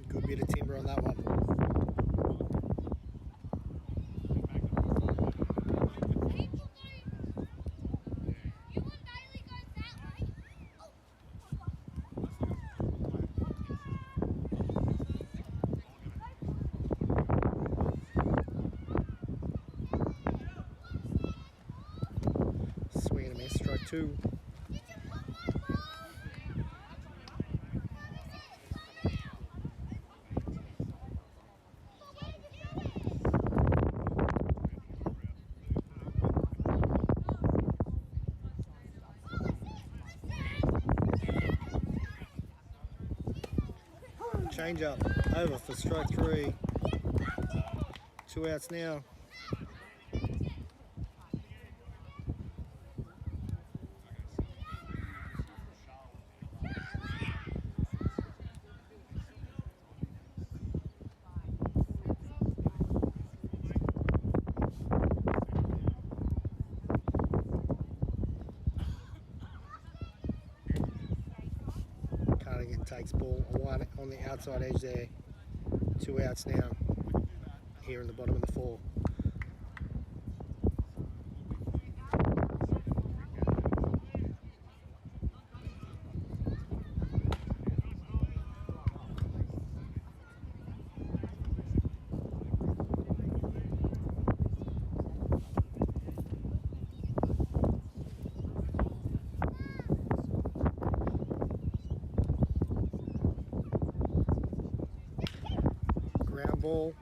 A: Good bit of timber on that one. 2. Change up over for strike 3. 2 outs now. Cardigan takes ball one on the outside edge there. 2 outs now. Here in the bottom of the 4. Ground ball.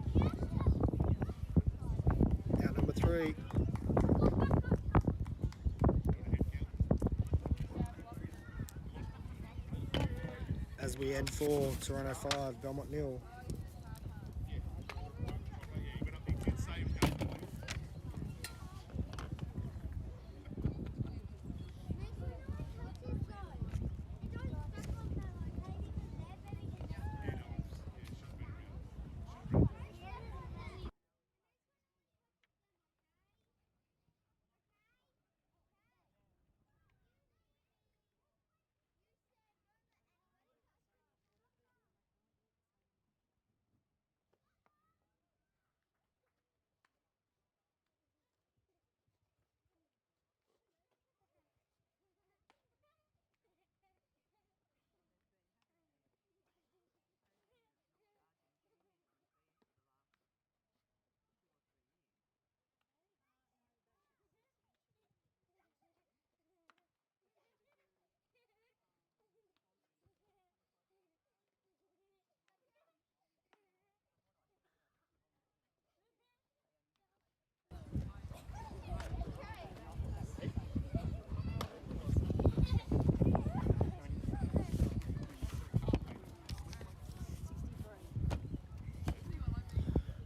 A: Out number 3. As we end for Toronto 5, Belmont 0.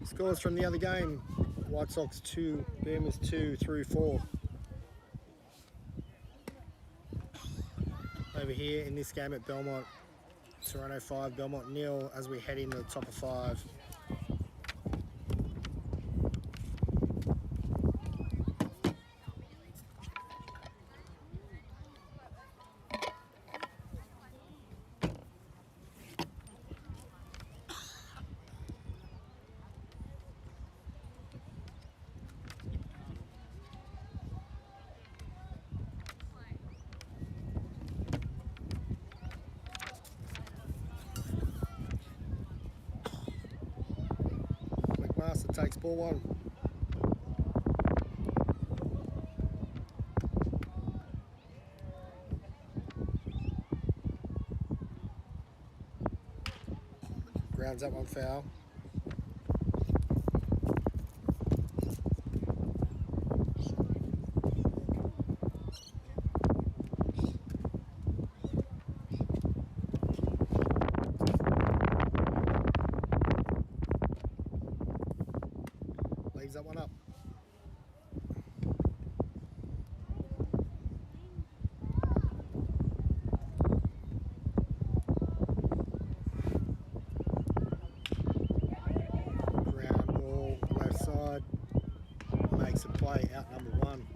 A: Scores from the other game. White Sox 2, Boomers 2 through 4. Over here in this game at Belmont, Toronto 5, Belmont 0 as we head into the top of 5. McMaster takes ball 1. Grounds that one foul. Leaves that one up. Ground ball, left side. Makes a play, out number 1.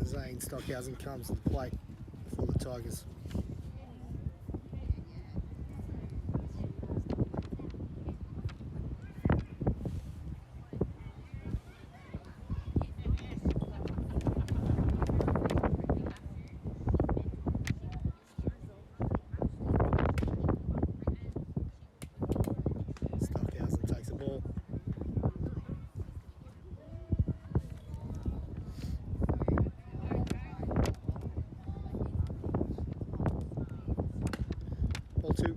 A: Zane Stockhausen comes to the plate for the Tigers. 2.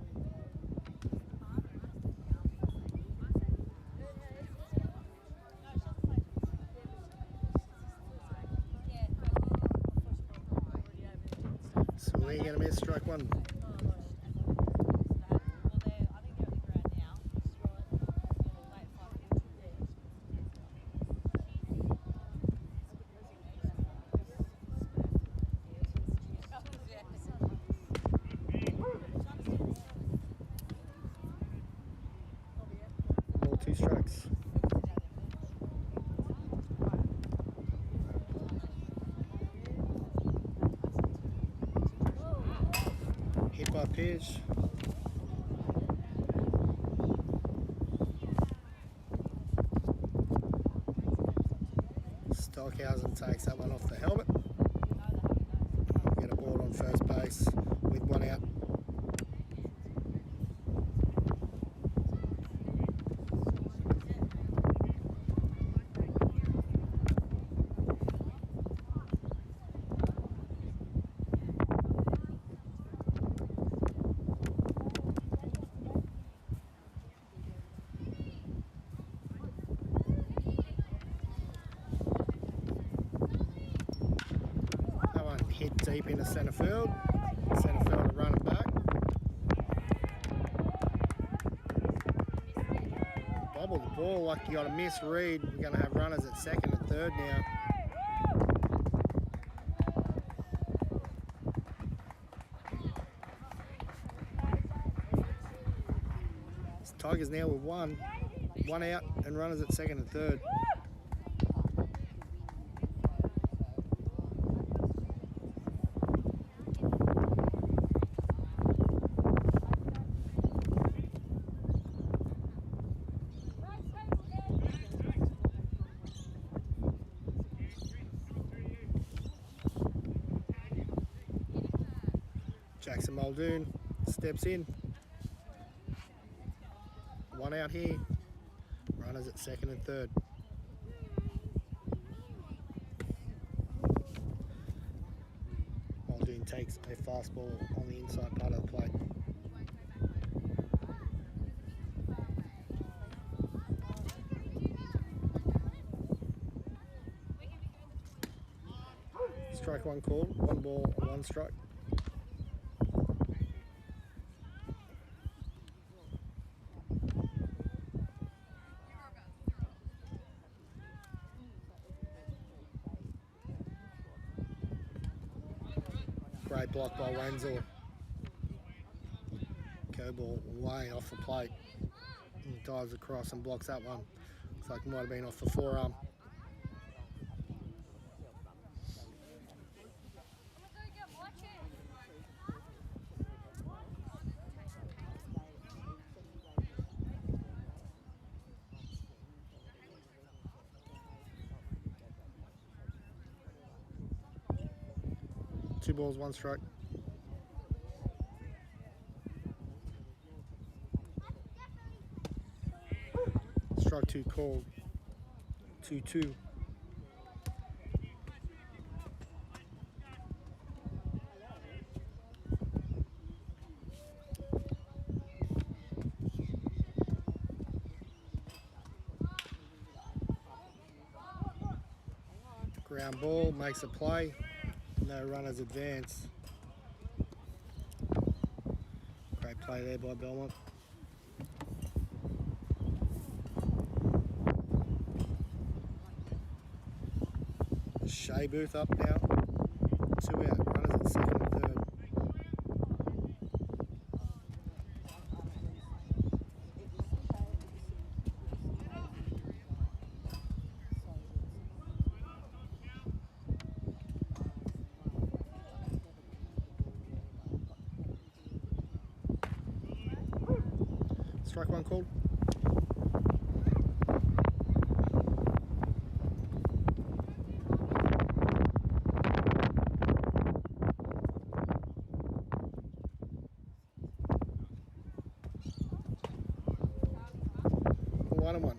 A: Swing and a miss, strike 1. Ball 2 strikes. Hit by pitch. Stockhausen takes that one off the helmet. Get a ball on first base with 1 out. Hit deep into centre field. Centre fielder running back. Bobble the ball like you got a misread. You're going to have runners at second and third now. Tigers now with 1 out and runners at second and third. Jackson Muldoon steps in. 1 out here. Runners at second and third. Muldoon takes a fastball on the inside part of the plate. Strike 1 called. 1 ball, 1 strike. Great block by Wenzel. Go ball way off the plate. He dives across and blocks that one. Looks like it might have been off the forearm. Two balls, 1 strike. Strike 2 called. 2-2. Ground ball, makes a play. No runners advance. Great play there by Belmont. Shea Booth up now. 2 out. Runners at second and third. Strike 1 called. One and 1.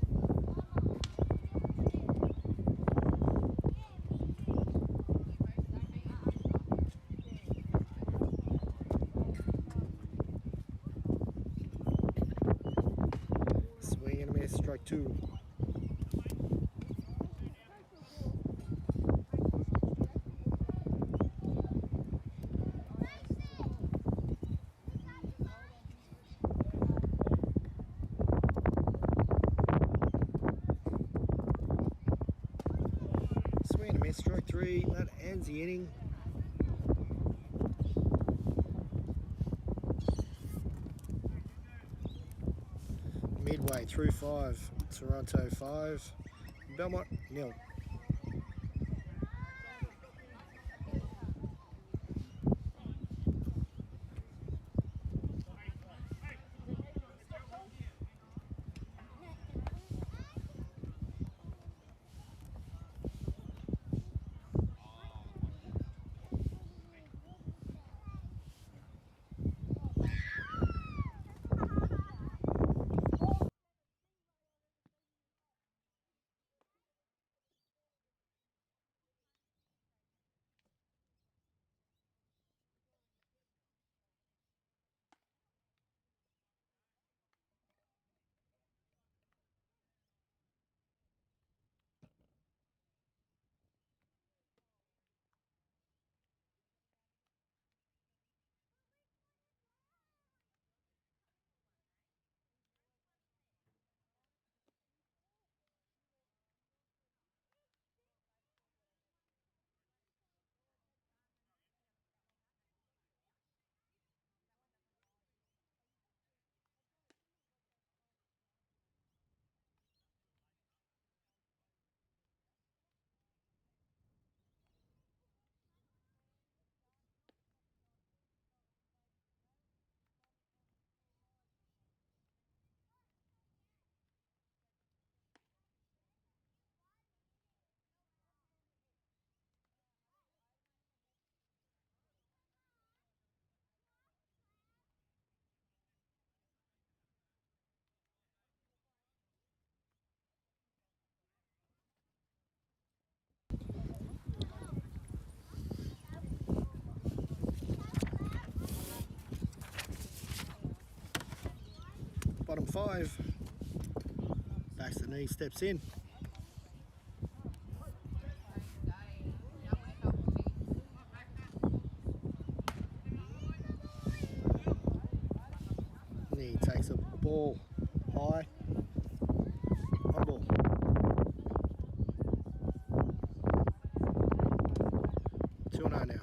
A: strike 2. Swing and a miss, strike 3. That ends the inning. Midway through 5, Toronto 5, Belmont 0. Bottom 5, backs the knee, steps in. Knee takes a ball high, on ball. 2-0 now.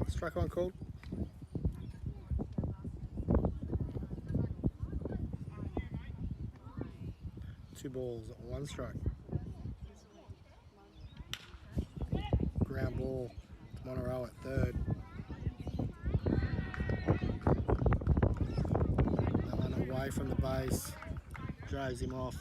A: Strike one called. Two balls, one strike. Ground ball to Monroe at third. That one away from the base, drives him off.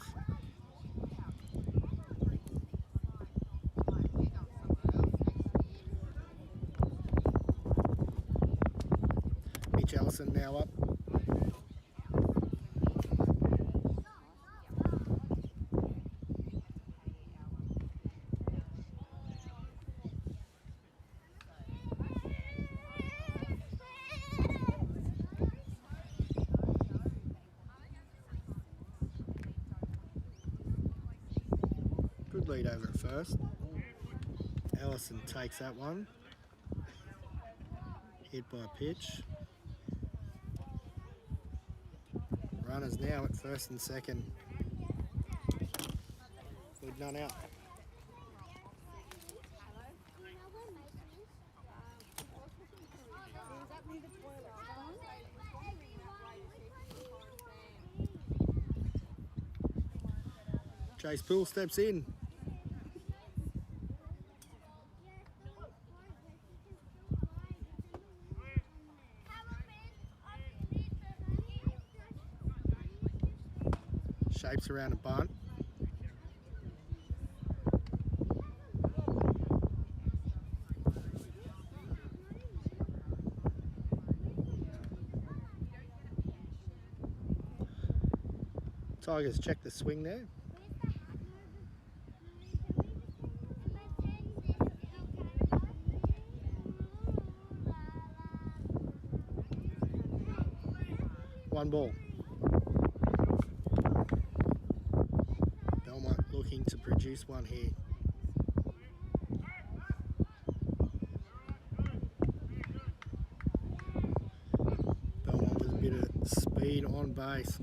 A: Mitch Ellison now up. Good lead over at first. Ellison takes that one. Hit by a pitch. Runners now at first and second. With none out. Chase Poole steps in. Shapes around a bunt. Tigers check the swing there. 1 ball. Belmont looking to produce one here. Belmont with a bit of speed on base.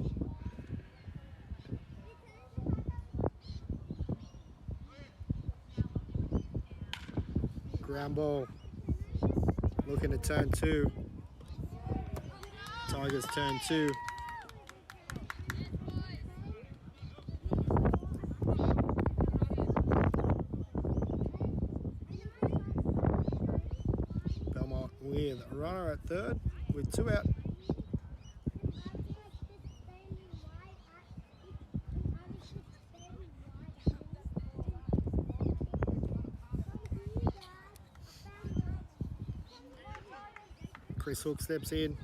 A: Ground ball. Looking to turn 2. Tigers turn 2. Belmont with a runner at third with 2 out. Chris Hook steps in.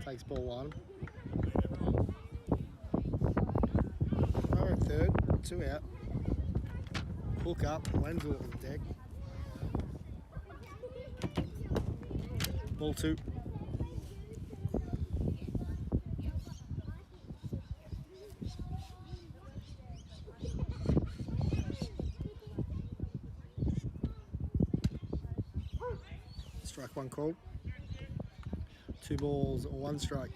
A: Takes ball 1. Runner at third, 2 out. Hook up, Wenzel on deck. Ball 2. Strike 1 called. 2 balls or 1 strike.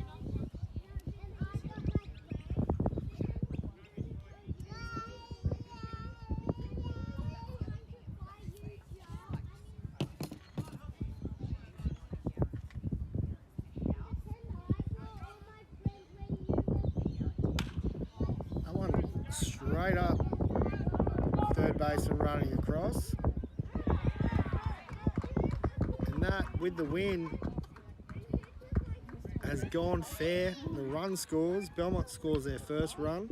A: That one straight up third base and running across. And that, with the wind, has gone fair. The run scores. Belmont scores their first run.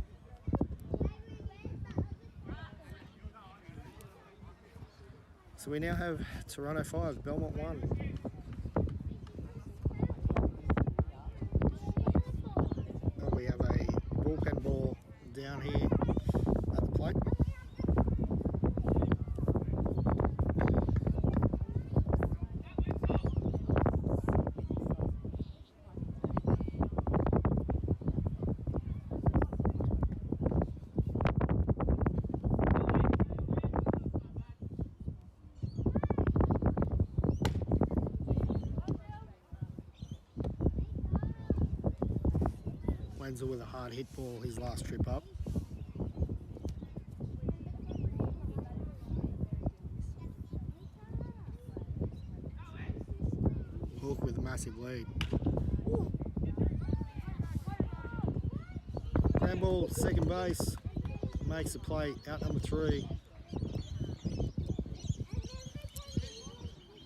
A: So we now have Toronto 5, Belmont 1. And we have a bullpen ball down here at the plate. Wenzel with a hard hit ball his last trip up. Hook with a massive lead. Ground ball, second base, makes the play, out number 3.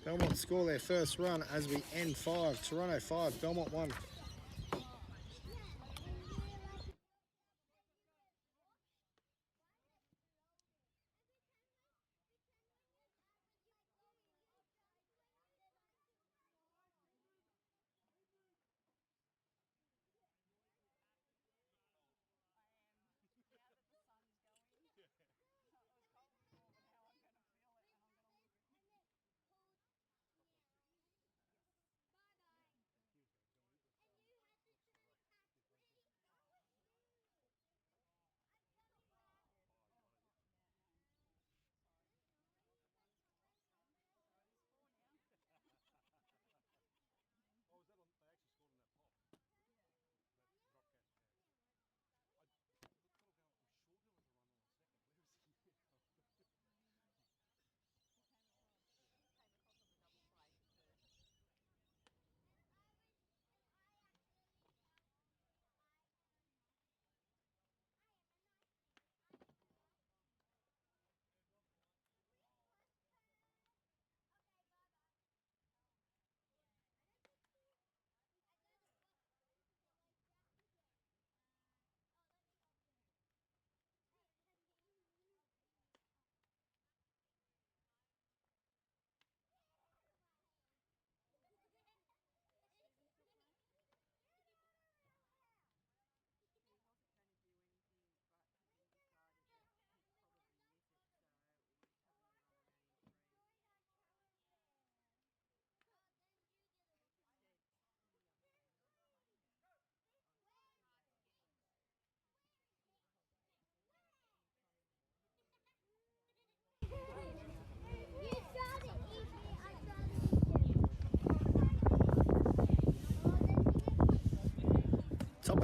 A: Belmont score their first run as we end 5. Toronto 5, Belmont 1.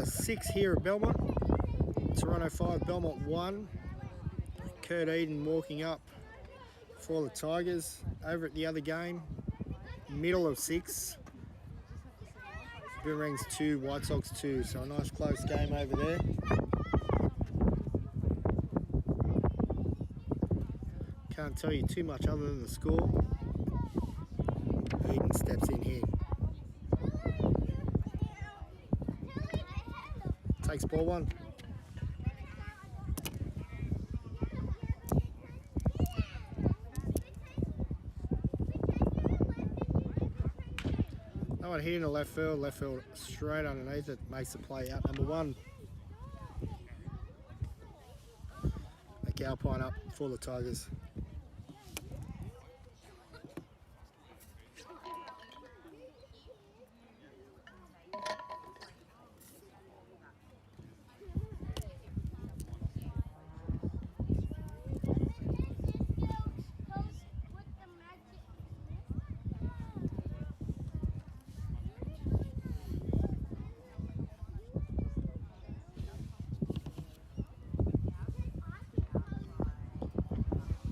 A: of 6 here at Belmont. Toronto 5, Belmont 1. Kurt Eden walking up for the Tigers. Over at the other game, middle of 6. Boomerangs 2, White Sox 2. So a nice close game over there. Can't tell you too much other than the score. Eden steps in here. Takes ball 1. That one hit in the left field straight underneath it, makes the play out number 1. Alpine up for the Tigers.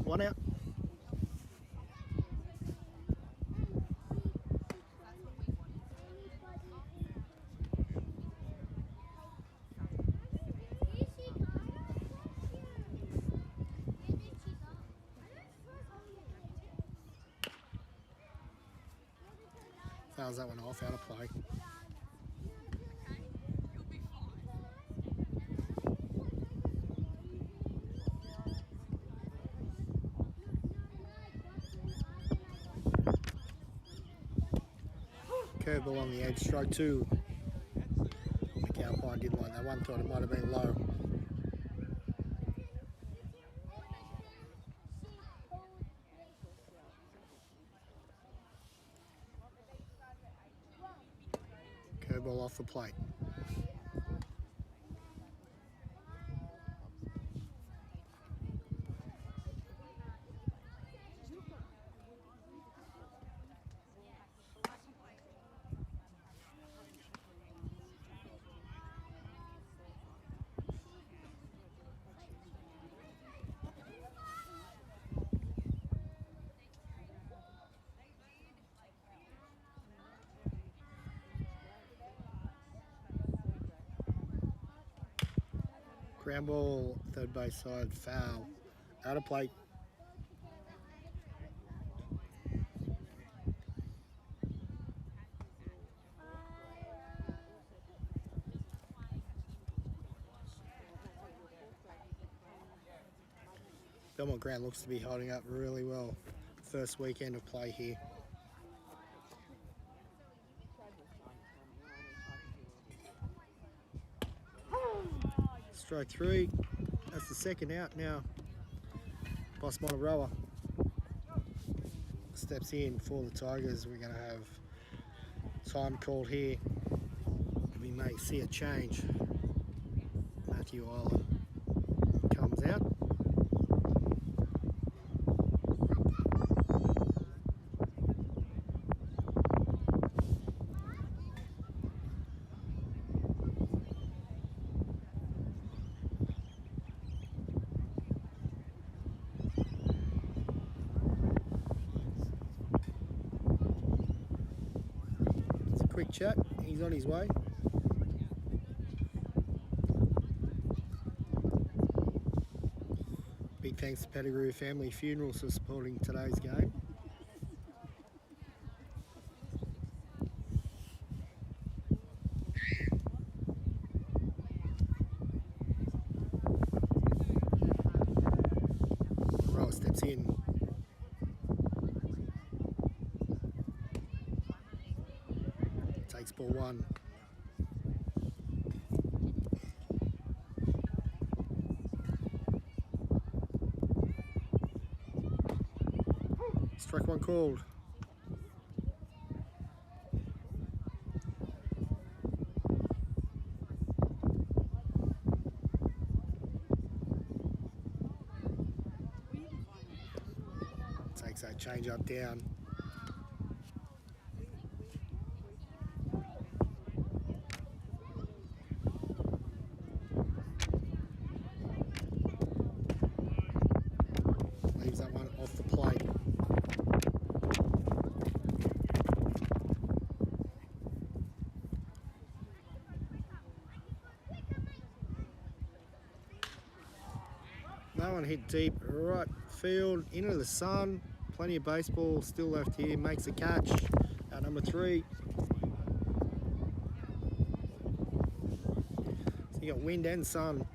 A: One out. Fouls that one off, out of play. Curveball on the edge, strike 2. Alpine didn't like that one, thought it might have been low. Curveball off the plate. Ground ball, third base side, foul. Out of play. Belmont ground looks to be holding up really well. First weekend of play here. Strike 3. That's the second out now. Boss Monteroa steps in for the Tigers. We're going to have time called here. We may see a change. Matthew Island comes out. Quick chat, he's on his way. Big thanks to Pettigrew Funerals for supporting today's game. Roll steps in. Takes ball 1. Strike 1 called. Takes that change up down. off the plate. That one hit deep right field into the sun. Plenty of baseball still left here. Makes a catch at number 3. So you got wind and sun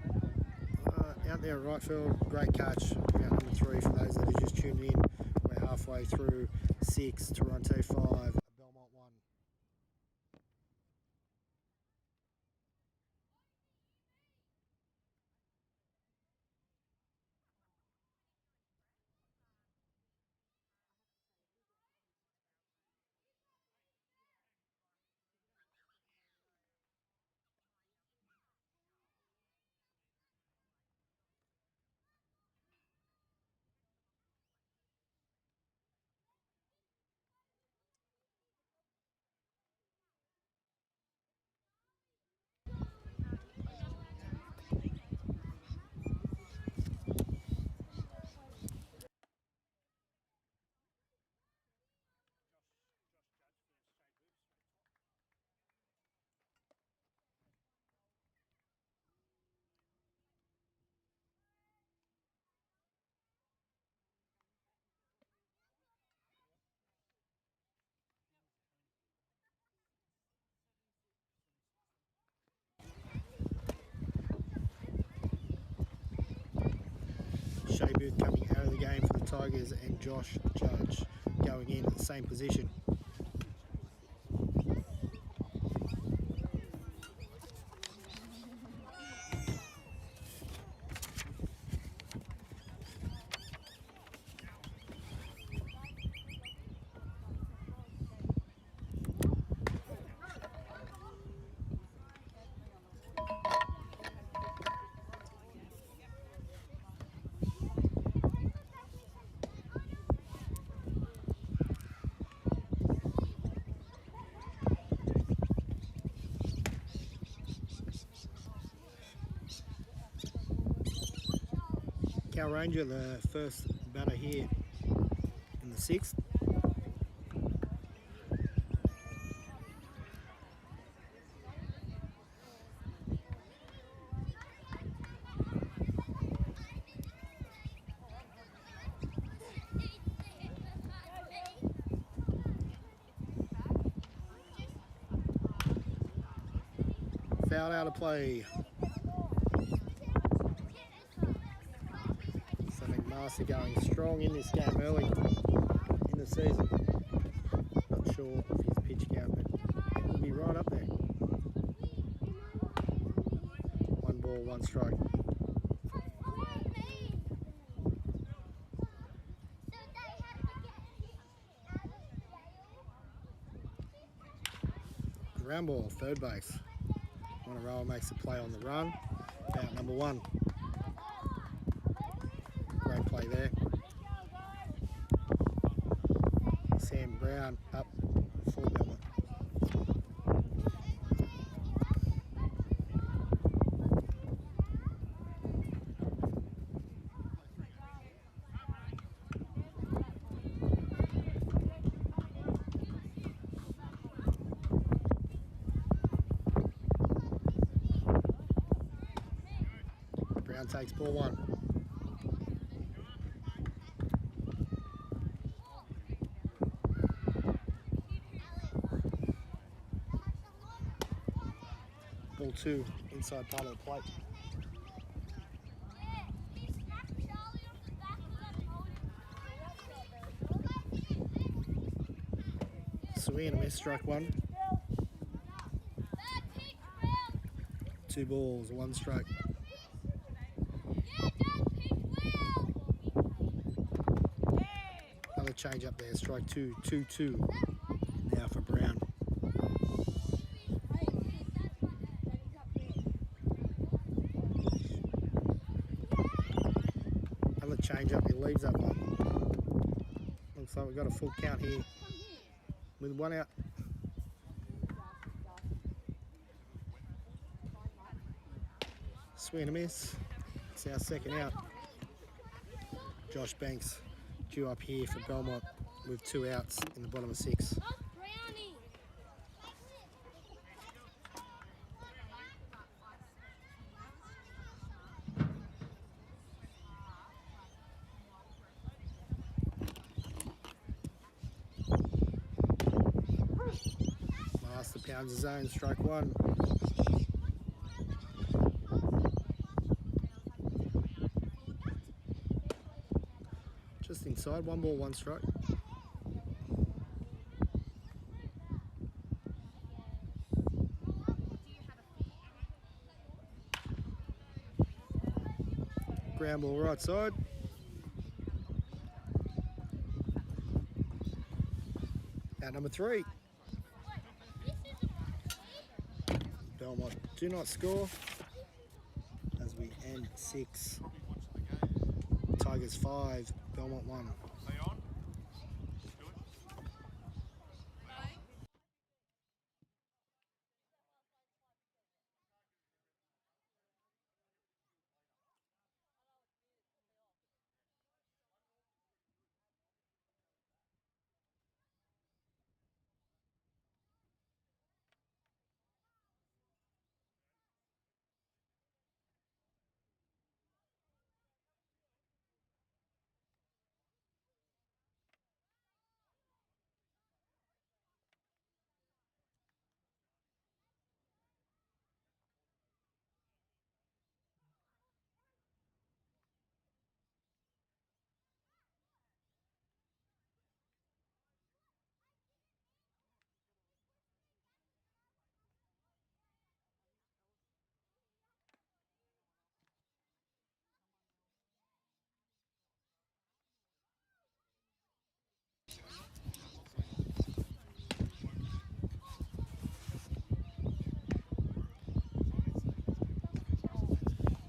A: out there at right field. Great catch at number 3 for those that are just tuned in. We're halfway through 6, Toronto 5, Belmont 1. Shea Booth coming out of the game for the Tigers, and Josh Judge going in at the same position. Cal Ranger, the first batter here in the 6th. Foul out of play. Marcy going strong in this game early in the season. Not sure of his pitch count, but it will be right up there. 1 ball, 1 strike. Ground ball, third base. Monterola makes a play on the run. Out number 1. Great play there. Sam Brown up for Belmont. Brown takes ball 1. Ball 2, inside part of the plate. Swing and a miss, strike 1. 2 balls, 1 strike. Another change up there, strike 2, 2-2. Now for Brown. Another change up, he leaves that one. Looks like we've got a full count here with 1 out. Swing and a miss. It's our second out. Josh Banks due up here for Belmont with 2 outs in the bottom of 6. Master pounds the zone, strike 1. Just inside, 1 ball, 1 strike. Ground ball right side. Out number 3. Belmont do not score as we end 6. Tigers 5, Belmont 1.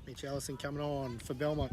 A: Mitch Ellison coming on for Belmont.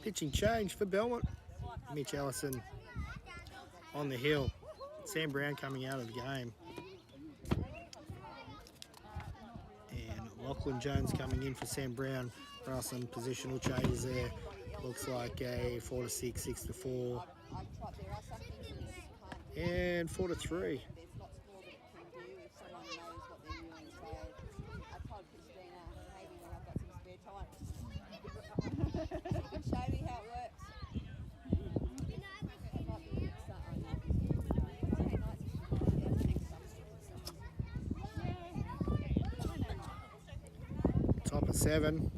A: Pitching change for Belmont. Mitch Ellison on the hill. Sam Brown coming out of the game. And Lachlan Jones coming in for Sam Brown. There are some positional changes there. Looks like a 4-6, 6-4, and 4-3.
B: Show me how it works.
A: Top of 7.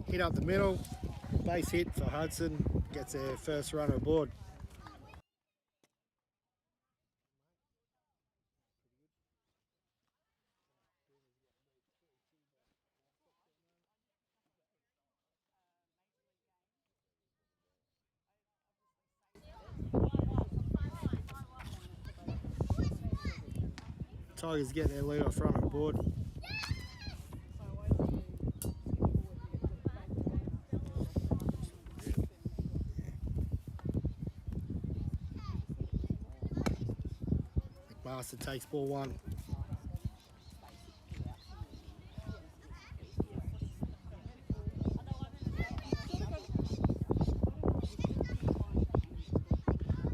A: Hit up the middle, base hit for Hudson, gets their first runner aboard. Tigers get their lead off front of the board. McMaster takes ball one.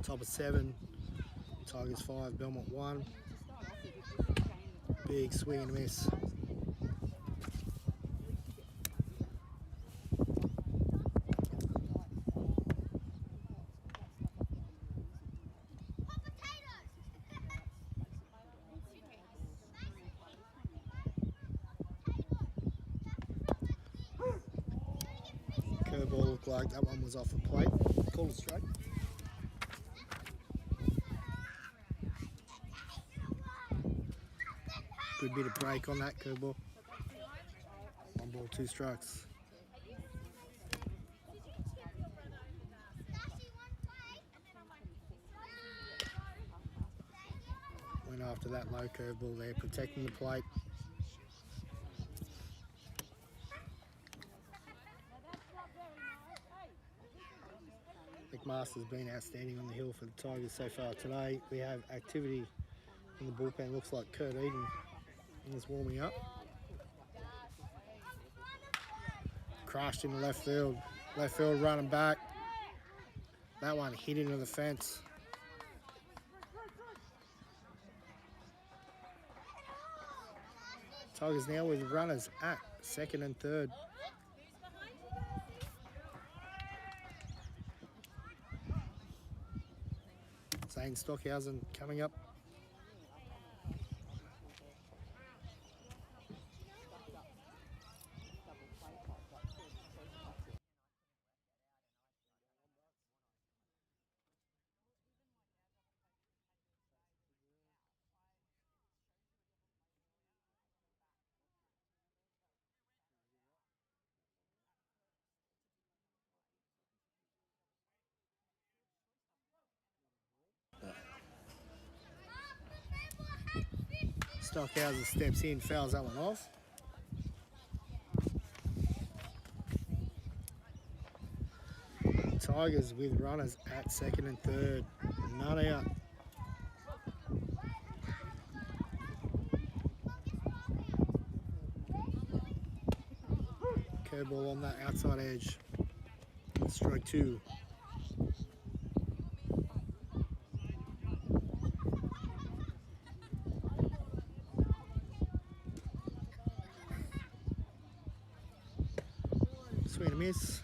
A: Top of 7. Tigers 5, Belmont 1. Big swing and a miss. Curveball looked like that one was off the plate. Call it straight. Good bit of break on that curveball. 1 ball, 2 strikes. Went after that low curveball there, protecting the plate. McMaster's been outstanding on the hill for the Tigers so far today. We have activity in the bullpen. Looks like Kurt Eden is warming up. Crashed into left field. Left field running back. That one hit into the fence. Tigers now with runners at second and third. Zane Stockhausen coming up. Stockhausen steps in, fouls that one off. Tigers with runners at second and third. None out. Curveball on that outside edge. Strike 2. Swing and a miss.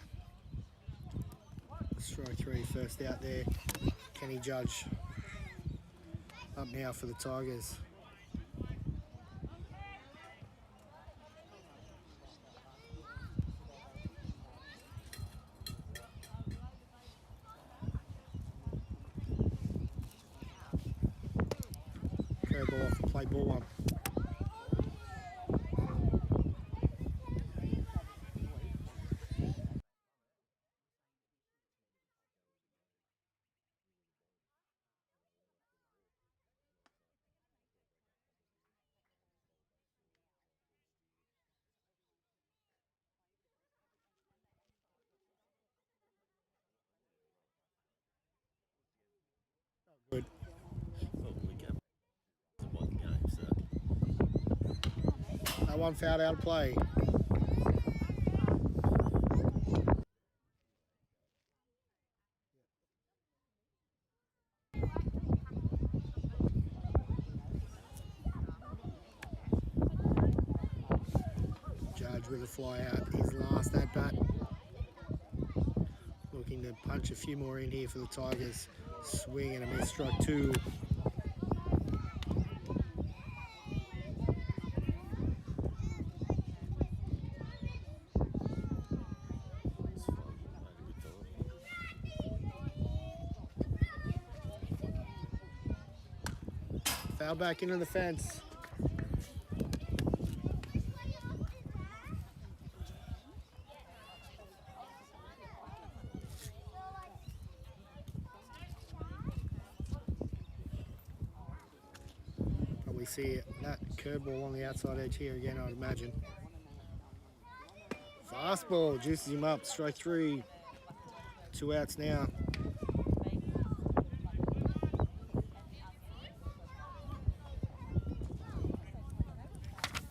A: Strike 3, first out there. Kenny Judge up now for the Tigers. Curveball off the play, ball 1. Good. That one fouled out of play. Judge with a fly out, his last at bat. Looking to punch a few more in here for the Tigers. Swing and a miss, strike 2. Foul back into the fence. see that curveball along the outside edge here again, I'd imagine. Fastball juices him up. Strike 3. 2 outs now.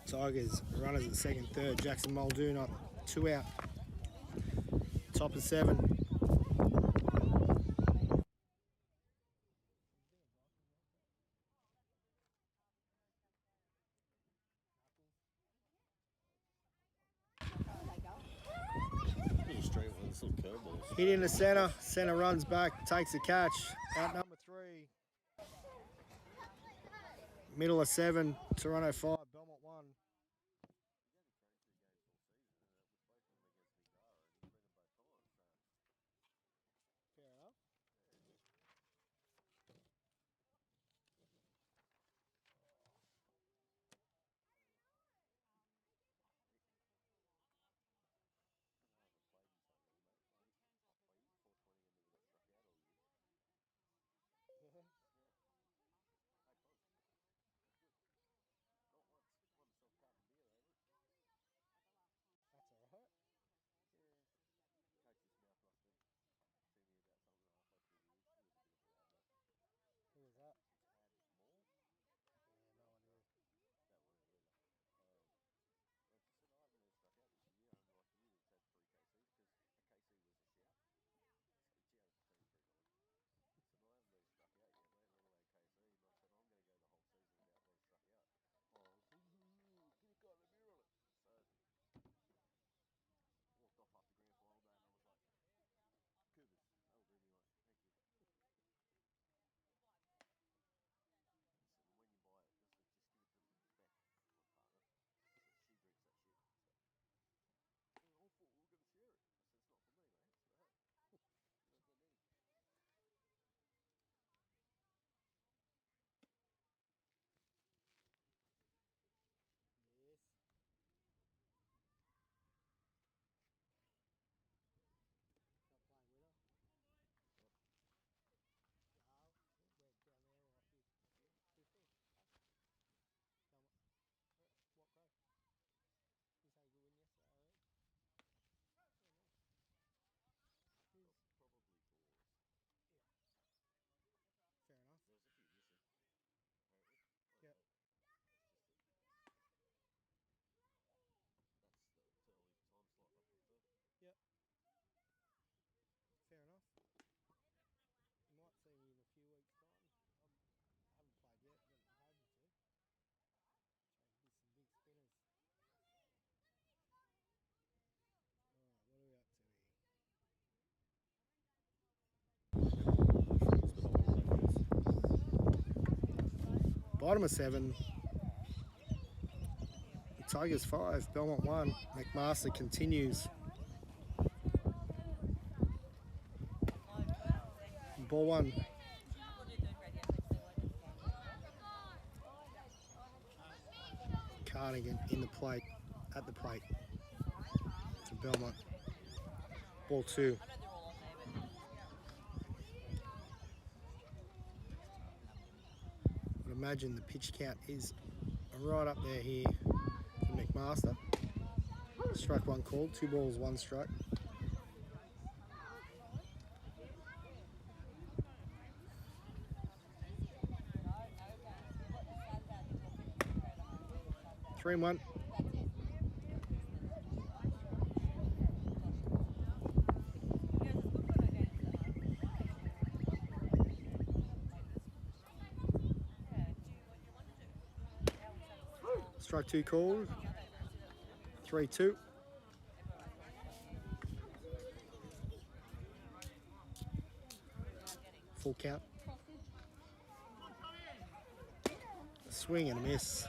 A: Tigers runners at second, third. Jackson Muldoon up, 2 out. Top of 7. Hit in the center. Center runs back, takes the catch. Out number 3. Middle of 7. Toronto 5. Belmont 1. Fair enough. That's all right. Who was that? Yeah, no idea. Yes. Not playing with her. No. Went down there or up here. Who for? Belmont. What grade? He's had a good win yesterday, I heard. Yeah, nice. Who's? Yeah. Fair enough. Yep. Yep. Fair enough. You might see me in a few weeks' time. I haven't played yet, but I'm hoping to. Try to hit some big spinners. Alright, what are we up to here? Bottom of 7. Tigers 5, Belmont 1. McMaster continues. Ball 1. Cardigan in the plate, at the plate for Belmont. Ball 2. I'd imagine the pitch count is right up there here for McMaster. Strike 1 called, 2 balls, 1 strike. Three and 1. Strike 2 called. 3-2. Full count. A swing and a miss.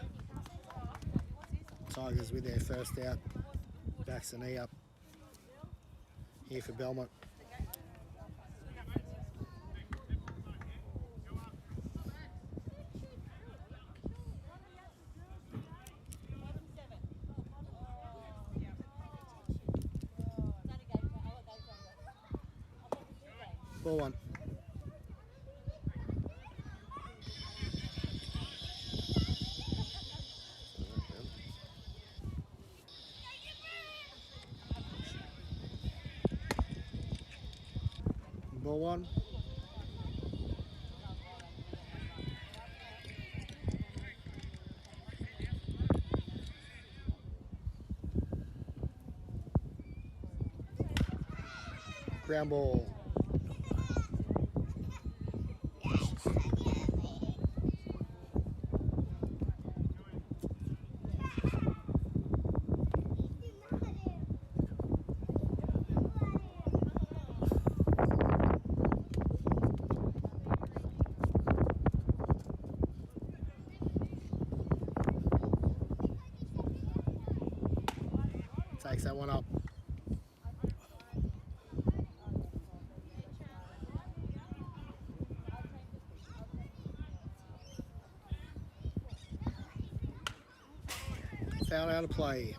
A: Tigers with their first out. Backs the knee up. Here for Belmont. Ball 1. Ball one. Ground ball. Takes that one up. Foul out of play.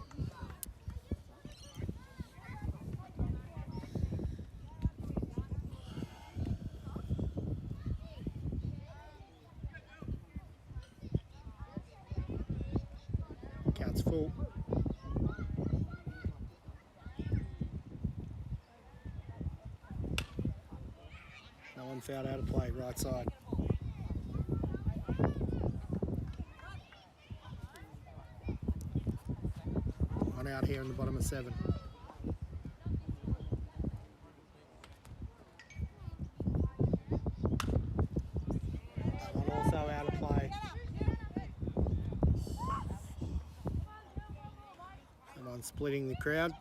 A: Counts full. No one fouled out of play, right side. One out here in the bottom of 7. That one also out of play. Someone splitting the crowd.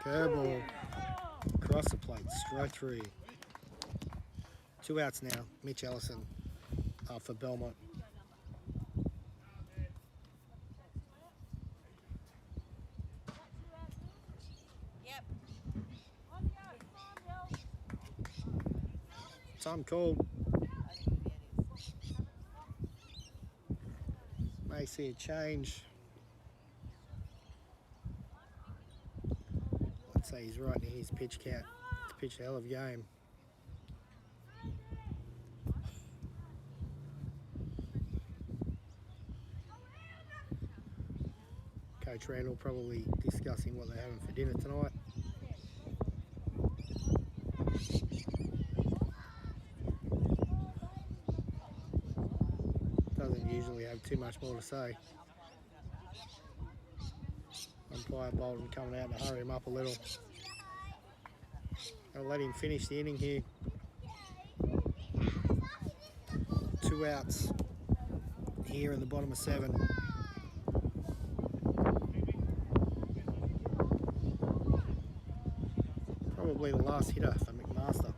A: Curveball, across the plate, strike 3. 2 outs now. Mitch Ellison for Belmont.
B: Yep.
A: Time called. May see a change. I'd say he's right near his pitch count to pitch a hell of a game. Coach Randall probably discussing what they're having for dinner tonight. Doesn't usually have too much more to say. Umpire Bolton coming out to hurry him up a little. I'll let him finish the inning here. 2 outs here in the bottom of 7. Probably the last hitter for McMaster.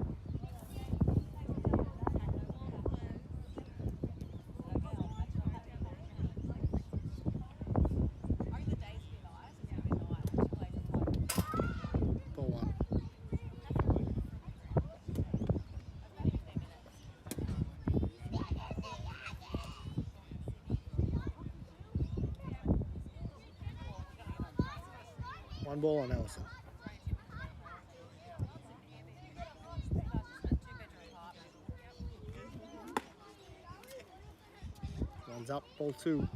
A: Ball 1. One ball on Ellison. One's up, ball 2.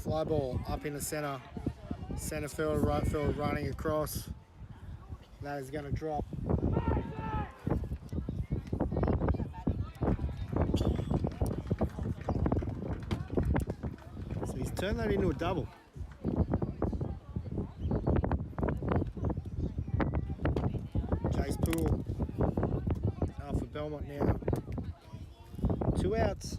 A: Fly ball up in the center. Center field, right field running across. That is going to drop. So he's turned that into a double. Chase Poole out for Belmont now. 2 outs.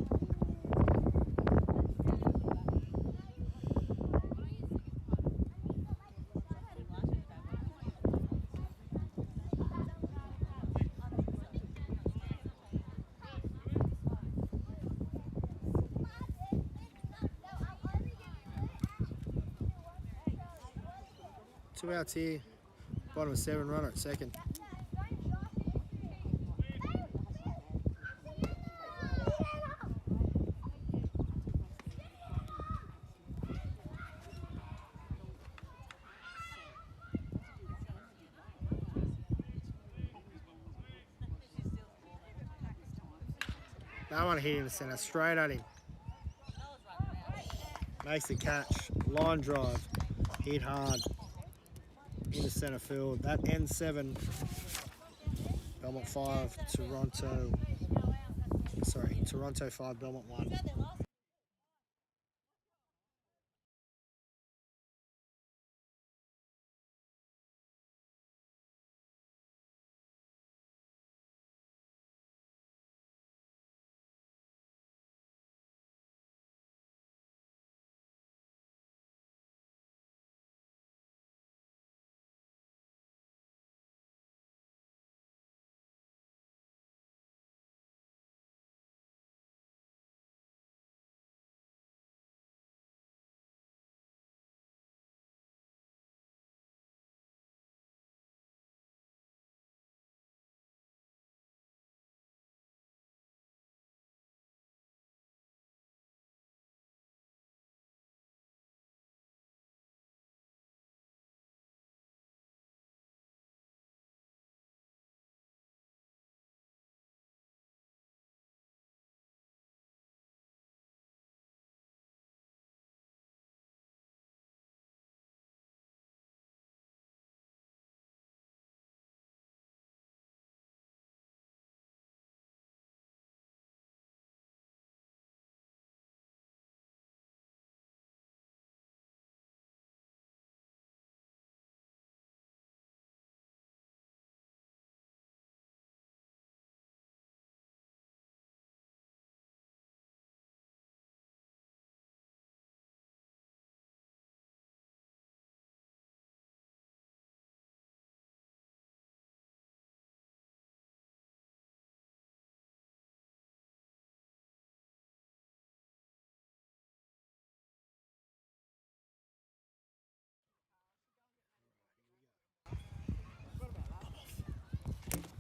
A: Two outs here, Bottom of 7, runner at second. That one hit in the centre, straight at him. Makes the catch, line drive, hit hard into centre field. That ends 7. Belmont 5, Toronto 5, Belmont 1.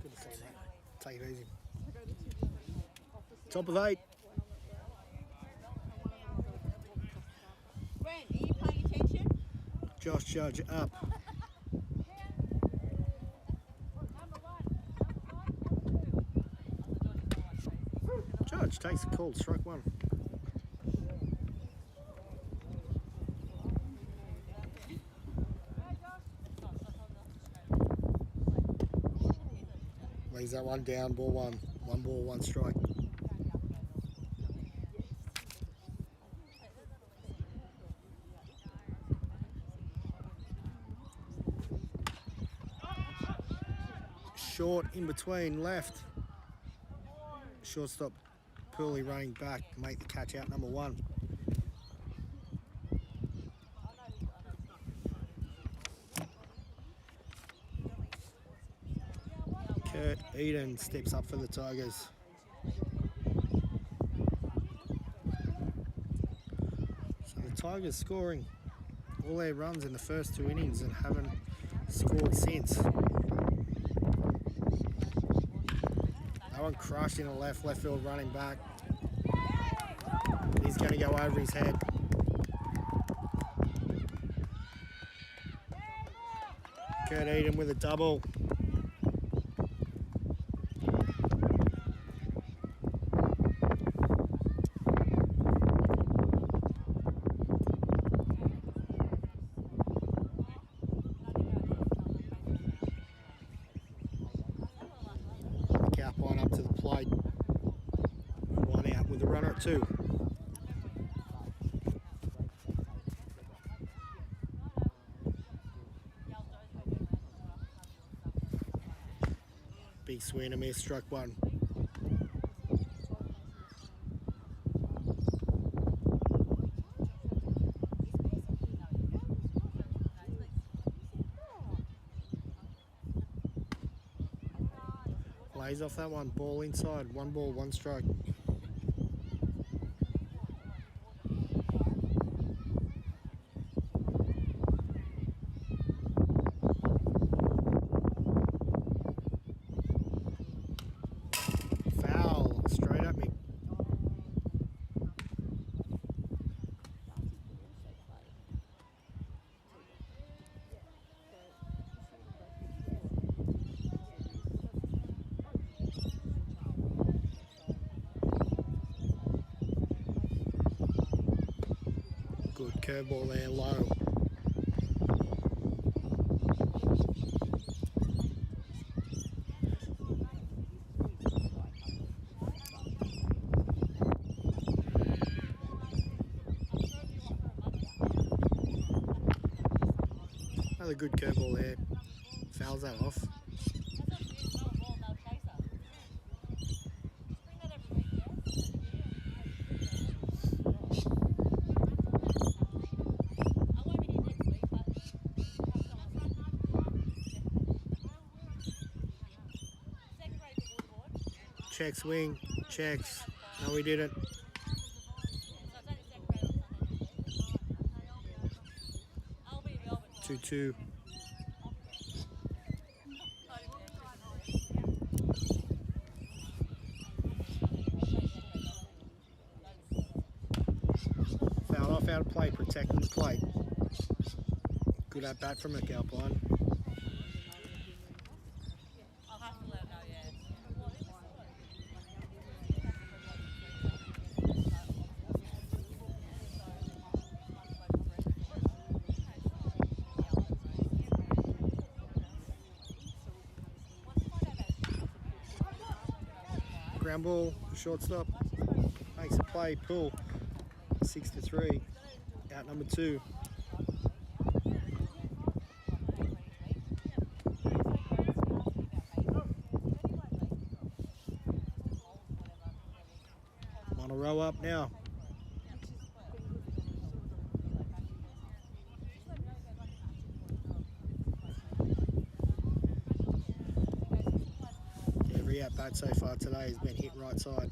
A: Good to see, mate. Take it easy. Top of 8.
B: Brent, are you paying attention?
A: Josh Judge up. Judge takes the call, strike 1. Lays that one down, ball 1. 1 ball, 1 strike. Short in between, left. Shortstop Pooley running back to make the catch out, number 1. Kurt Eden steps up for the Tigers. So the Tigers scoring all their runs in the first 2 innings and haven't scored since. That one crushed in the left field running back. He's going to go over his head. Kurt Eden with a double. Line up to the plate. 1 out with a runner at 2. Big swing and a miss, struck 1. Lays off that one, ball inside, 1 ball, 1 strike. Curveball there, low. Another good curveball there. Fouls that off. Check swing, checks. No, we didn't. 2-2. Foul off out of play, protecting the plate. Good at bat from McAlpine. Ground ball, shortstop. Makes a play, pull. 6-3. Out number 2. On a row up now. Every at bat so far today has been hit right side.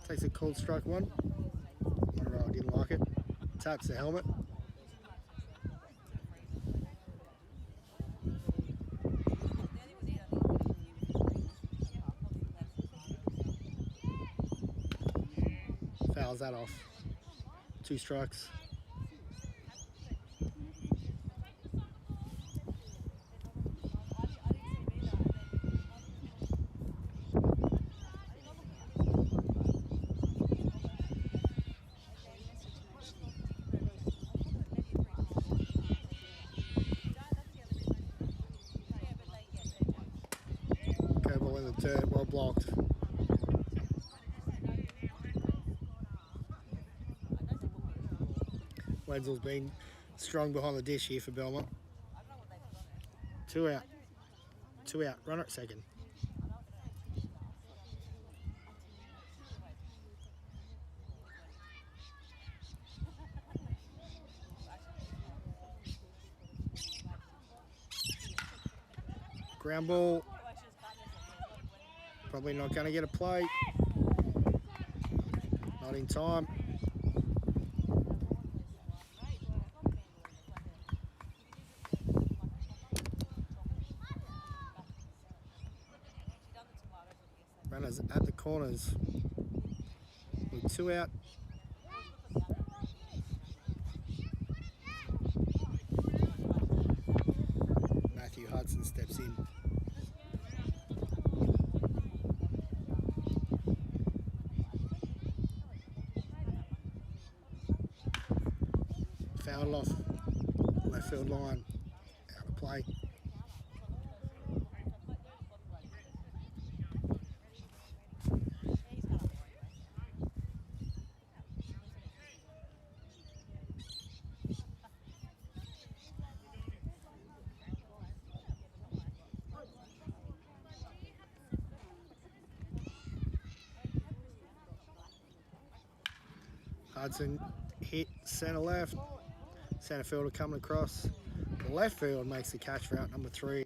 A: Takes a cold strike one. Monroe didn't like it. Taps the helmet. Fouls that off. 2 strikes. Curveball in the dirt, well blocked. Wenzel's been strong behind the dish here for Belmont. 2 out. 2 out. Runner at second. Ground ball. Probably not going to get a play. Not in time. Runners at the corners with 2 out. Matthew Hudson steps in. Fouled off left field line. Out of play. Hudson hit centre left. Centre fielder coming across. The left field makes the catch for out number 3.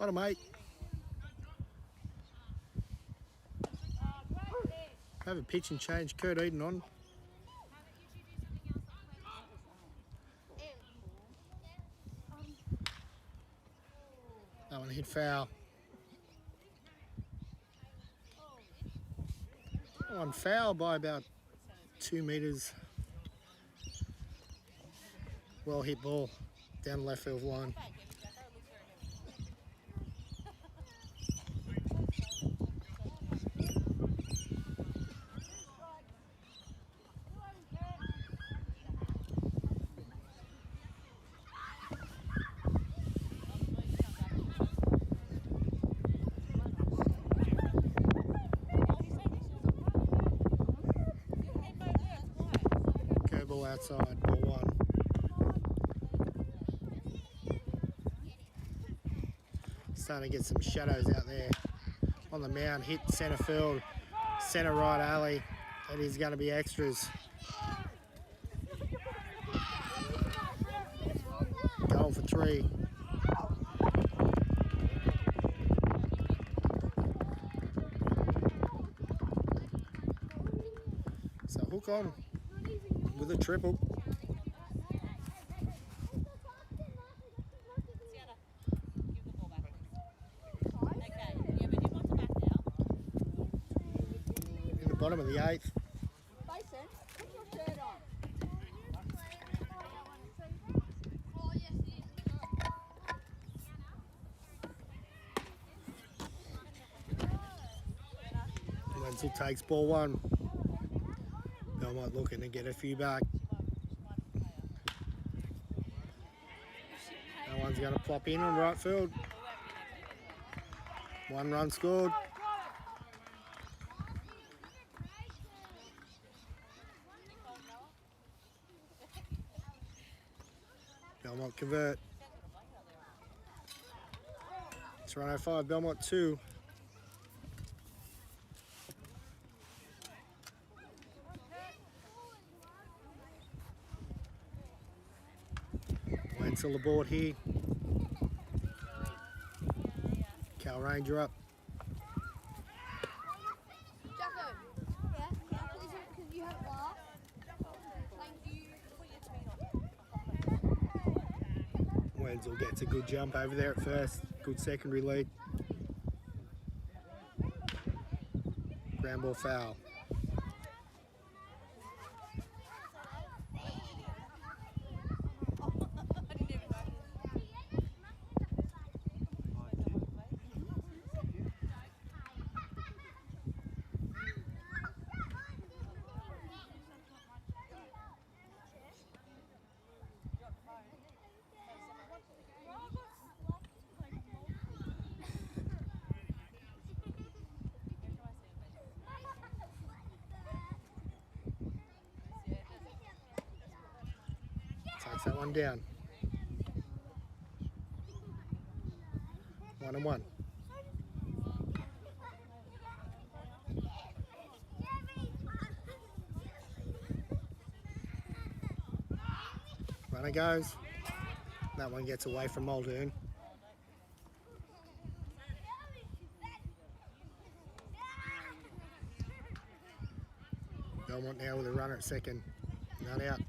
A: Bottom 8. Have a pitch and change. Kurt Eden on. That one hit foul. On foul by about 2 metres. Well hit ball down left field line. Curveball outside, ball 1. Starting to get some shadows out there on the mound. Hit centre field, centre right alley. That is going to be extras. Going for 3. So hook on with a triple. Bottom of the 8th.
C: Mason, put your shirt on.
A: Wenzel takes ball 1. Belmont looking to get a few back. That one's going to plop in on right field. 1 run scored. Belmont convert. Toronto 5, Belmont 2. Wenzel aboard here. Cal Ranger up.
C: Jacko, yeah? Is it because you have laugh? Thank you.
A: Wenzel gets a good jump over there at first. Good secondary lead. Ground ball foul. Takes that one down. 1-1. Runner goes. That one gets away from Muldoon. Belmont now with a runner at second. None out.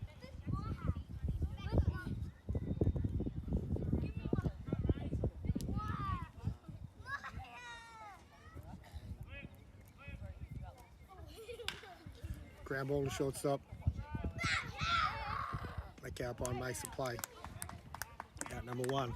A: Ground ball to shortstop. The Cowpine makes the play. Out number 1.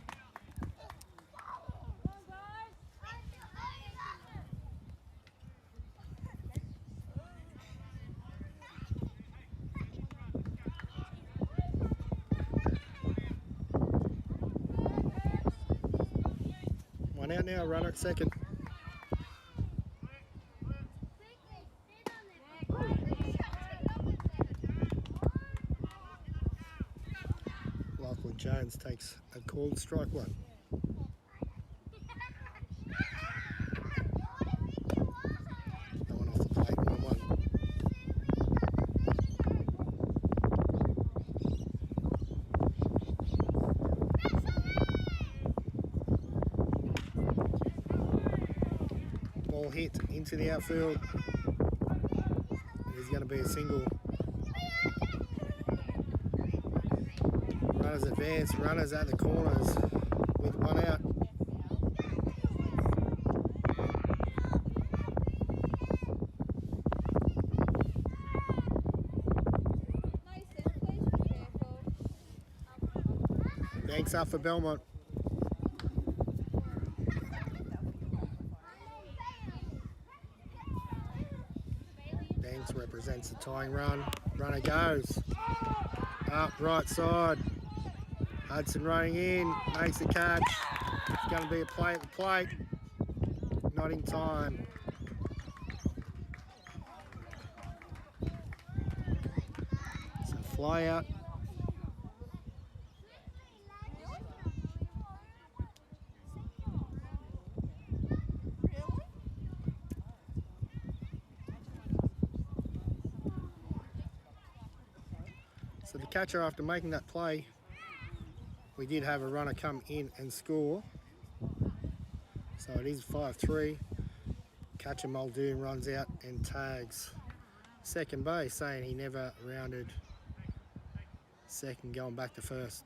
A: One out now, runner at second. Jones takes a called strike 1. That one off the plate, 1-1. hit into the outfield. It is going to be a single. Runners advance, runners at the corners with one out. Banks up for Belmont. Banks represents the tying run. Runner goes up right side. Hudson running in, makes the catch. It's going to be a play at the plate. Not in time. So fly out. So the catcher, after making that play, we did have a runner come in and score. So it is 5-3. Catcher Muldoon runs out and tags second base, saying he never rounded second, going back to first.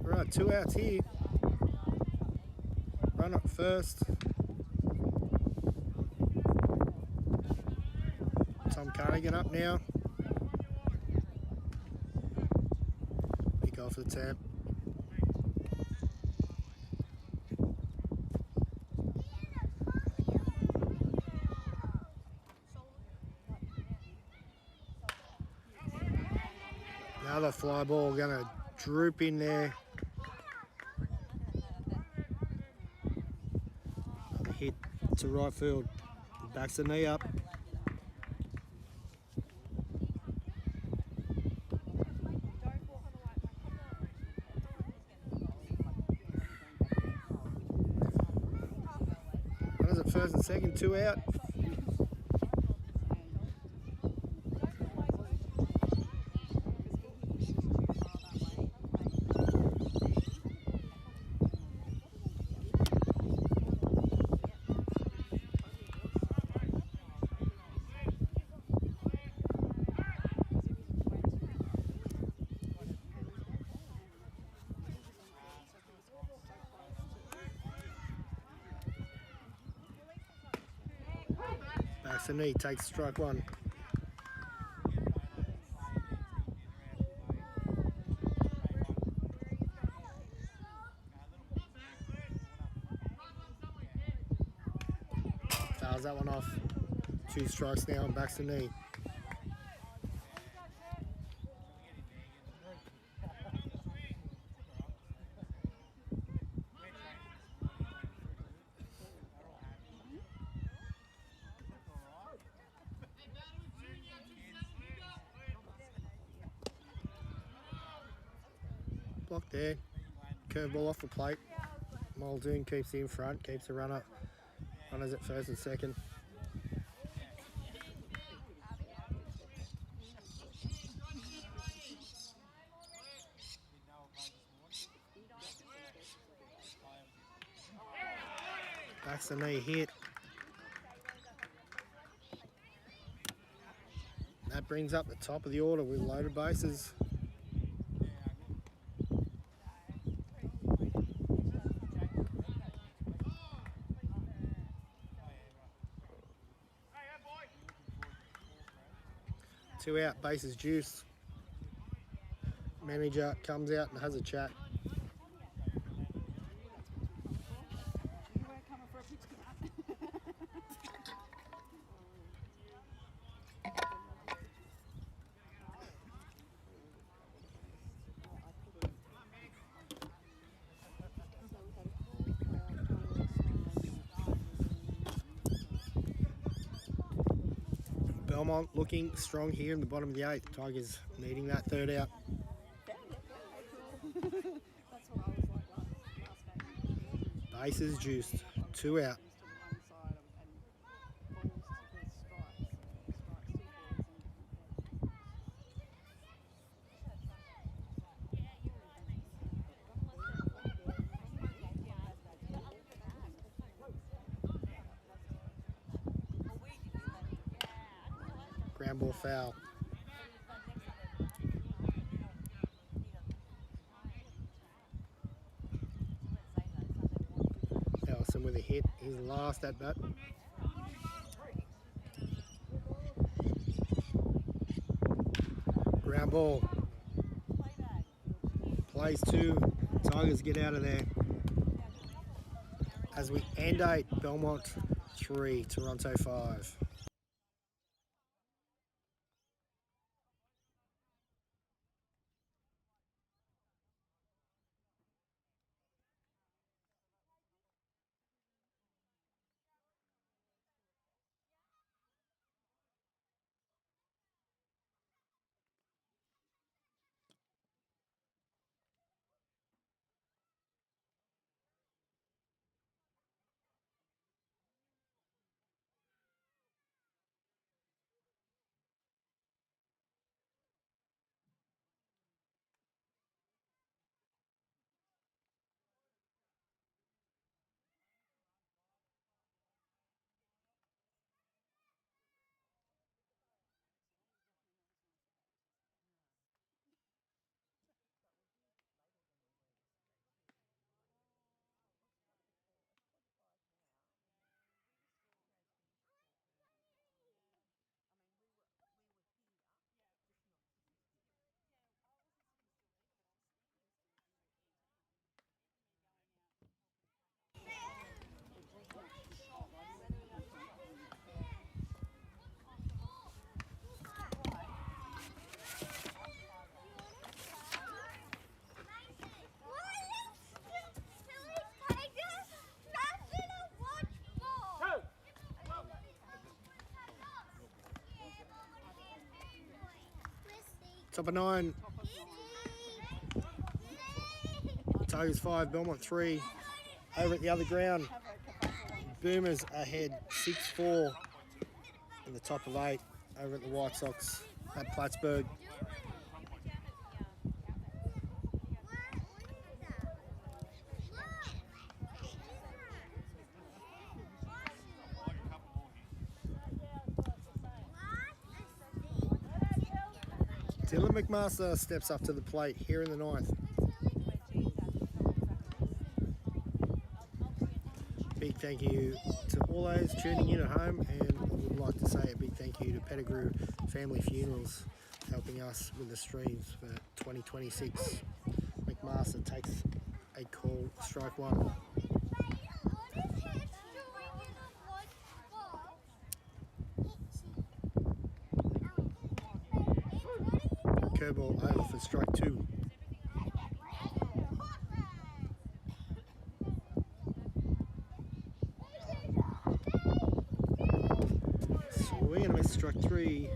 A: Right, 2 outs here. Run up first. Tom Cardigan up now. Pick off the tap. Another fly ball going to droop in there. Another hit to right field. He backs the knee up. Runners at first and second, 2 out. Backs the knee, takes strike one. Fouls that one off. 2 strikes now and backs the knee. Block there. Curveball off the plate. Muldoon keeps it in front, keeps the runner. Runners at first and second. Backs the knee hit. That brings up the top of the order with loaded bases. Two out, bases juice. Manager comes out and has a chat. Belmont looking strong here in the bottom of the 8th. Tigers needing that 3rd out. Bases juiced, 2 out. Ground ball foul. Ellison with a hit, his last at bat. Ground ball. Plays 2. Tigers get out of there. As we end 8, Belmont 3, Toronto 5. Top of 9. Tigers 5, Belmont 3. Over at the other ground, Boomers ahead 6-4 in the top of 8 over at the White Sox at Plattsburgh. Dylan McMaster steps up to the plate here in the 9th. Big thank you to all those tuning in at home, and I would like to say a big thank you to Pettigrew Family Funerals helping us with the streams for 2026. McMaster takes a call, strike 1. Curveball over for strike 2. Swing and a miss, strike 3.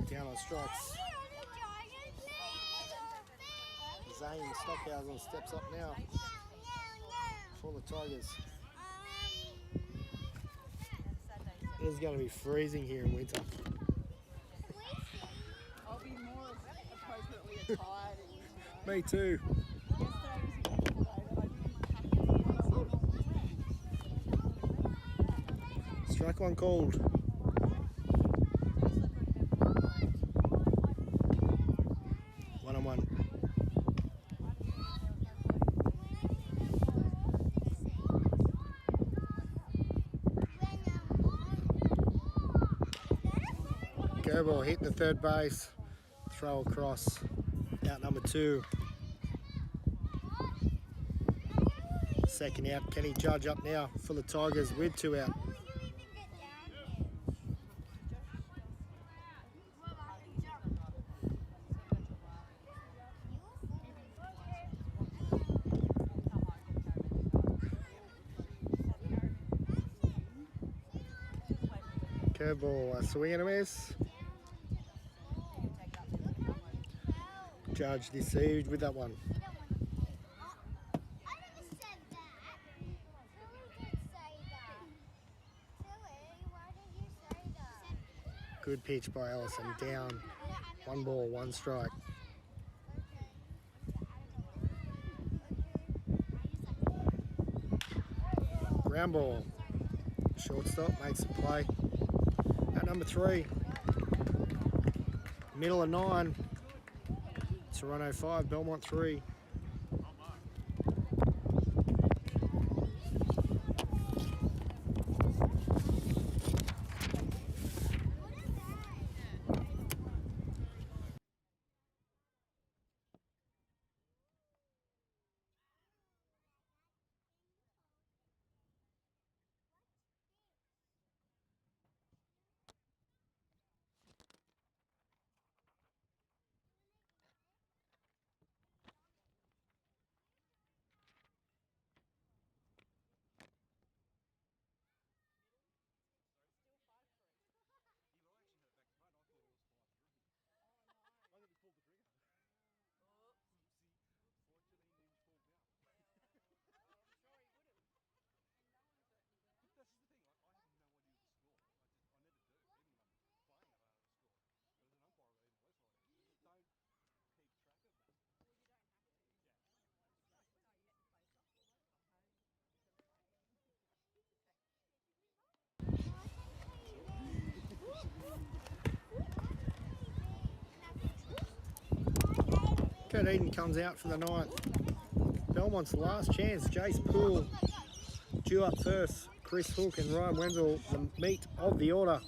A: Down on strikes. Zane Stockhausen steps up now for the Tigers. It is going to be freezing here in winter.
D: I'll be more appropriately attired.
A: Me too. Strike 1 called. One on one. Curveball hitting the third base. Throw across. Out number 2. Second out. Kenny Judge up now for the Tigers with 2 out. Curveball, a swing and a miss. Judge deceived with that one. Good pitch by Ellison, down. 1 ball, 1 strike. Ground ball. Shortstop makes a play. Number 3. Middle of 9. Toronto 5, Belmont 3. Kurt Eden comes out for the 9th. Belmont's last chance. Jace Poole due up first. Chris Hook and Ryan Wenzel, the meat of the order.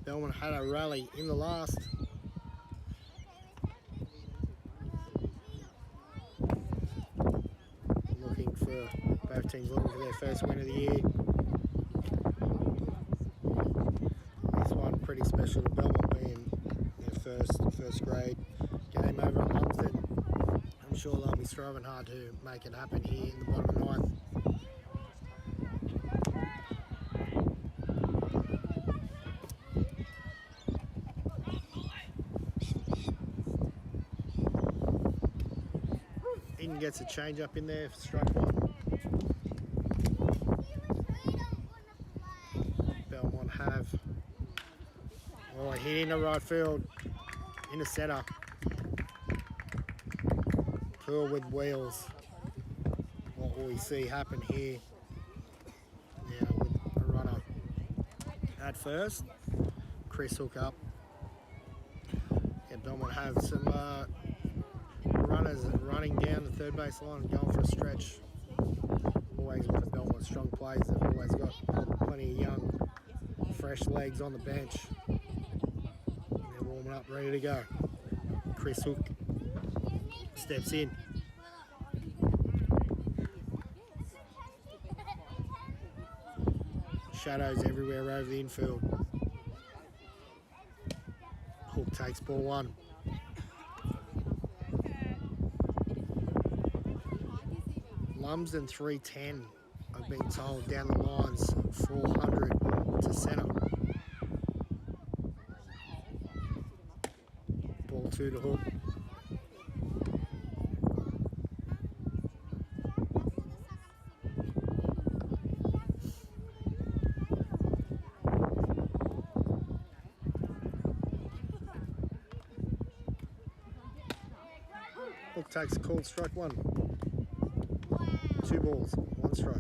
A: Belmont had a rally in the last. Both teams looking for their first win of the year. This one pretty special to Belmont being their first grade game over at Lumsden. I'm sure they'll be striving hard to make it happen here in the bottom of the 9th. Eden gets a change up in there for strike 1. Belmont have hit in the right field, in the centre. Poole with wheels. What will we see happen here? Now with a runner at first. Chris Hook up. Yeah, Belmont have some runners running down the third base line and going for a stretch. Always with the Belmont strong plays. They've always got plenty of young, fresh legs on the bench. They're warming up, ready to go. Chris Hook steps in. Shadows everywhere over the infield. Hook takes ball 1. Lumsden 310, I've been told, down the lines, 400 to centre. Ball 2 to Hook. Hook takes a called strike 1. 2 balls, 1 strike.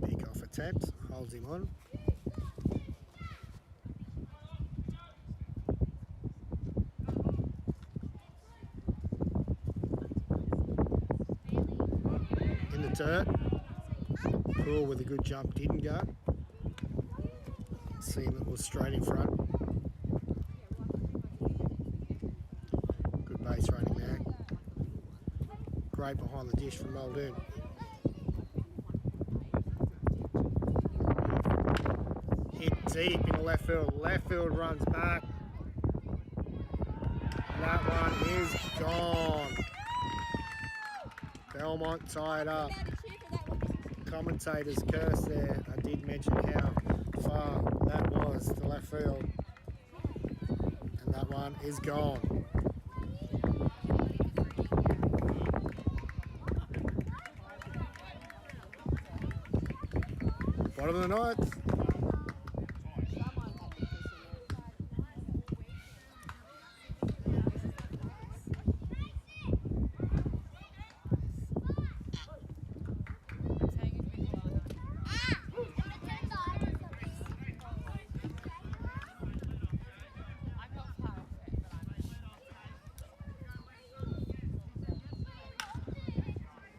A: Big off attempt, holds him on. In the dirt. Poole with a good jump, didn't go. Seeing that was straight in front. Good base running there. Great behind the dish from Muldoon. Hit deep in the left field. Left field runs back. That one is gone. Belmont tied up. Commentators curse there. I did mention how far that was to left field, and that one is gone. Bottom of the 9th.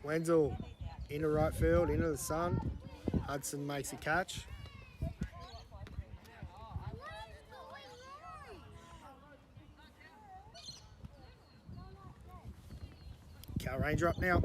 A: Wenzel into right field, into the sun. Hudson makes a catch. Cal Ranger up now.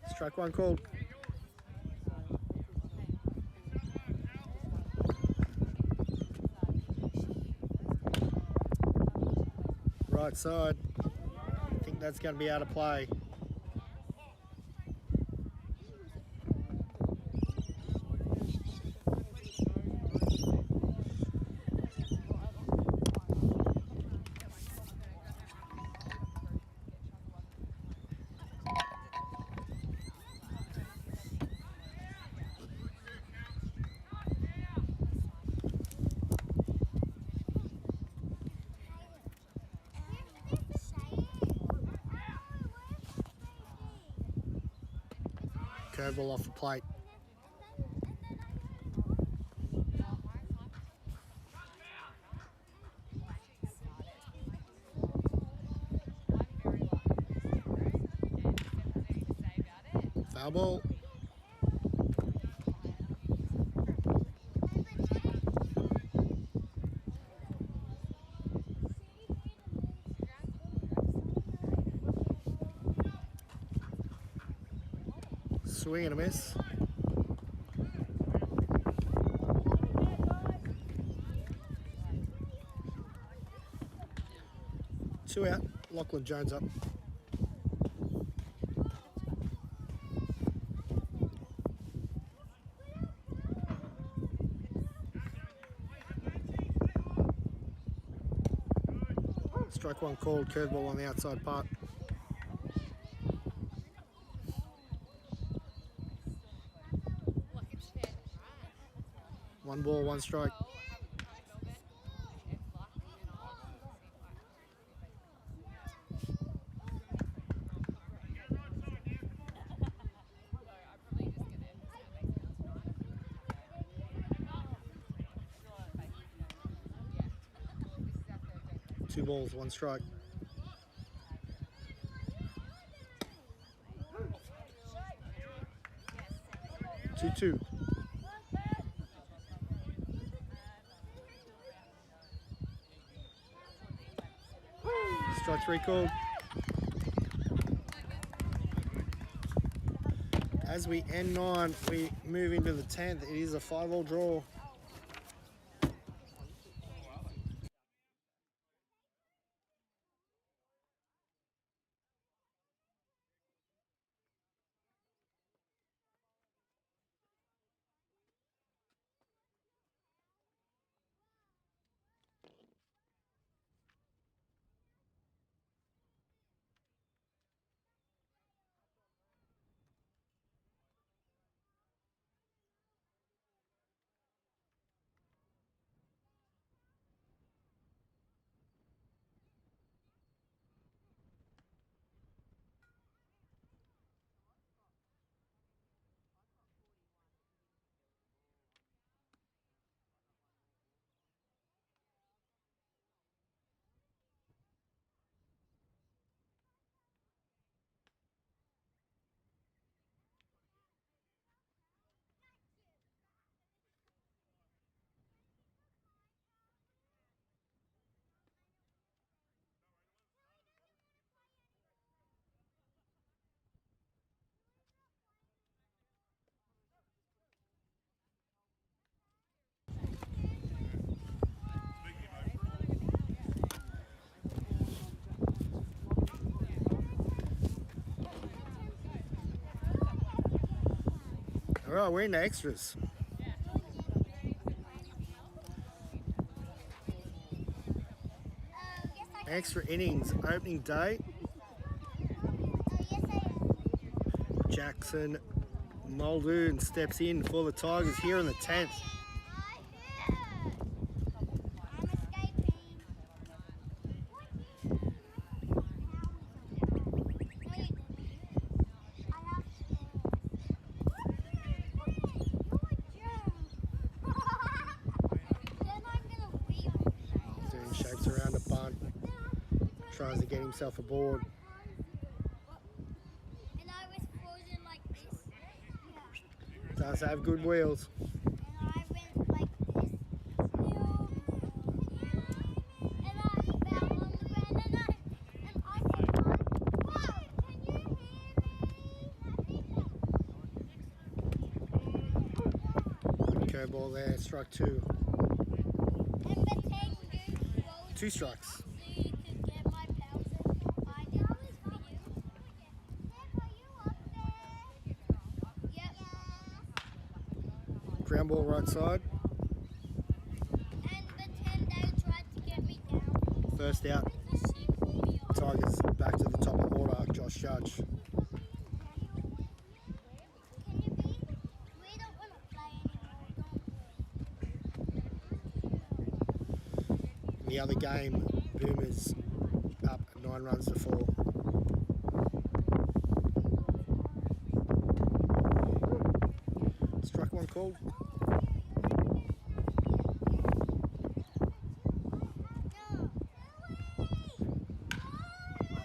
A: Strike one called. Right side. I think that's going to be out of play. Curveball off the plate. Foul ball. Swing and a miss. Two out. Lachlan Jones up. Strike one called. Curveball on the outside part. One ball, one strike. Two balls, one strike. Two. Strike three called. As we end 9, we move into the 10th. It is a 5-all draw. All right, we're into extras. Extra innings, opening day. Jackson Muldoon steps in for the Tigers here in the 10th. Tries to get himself aboard.
C: And I was frozen like this.
A: Does have good wheels.
C: And I went like this. And I fell on the ground and I said, "Whoa, can you hear me?"
A: Curveball there, strike two.
C: And pretend you rolled
A: 2 strikes.
C: so you could get my pals. I did this for you. Are you up there? Yep.
A: Ground ball right side.
C: And pretend they tried to get me down.
A: First out.
C: The sheep pulled me off.
A: Tigers back to the top of the order. Josh Judge.
C: Can you be? We don't want to play anymore, don't we?
A: In the other game, Boomers up 9 runs to 4. Strike one called.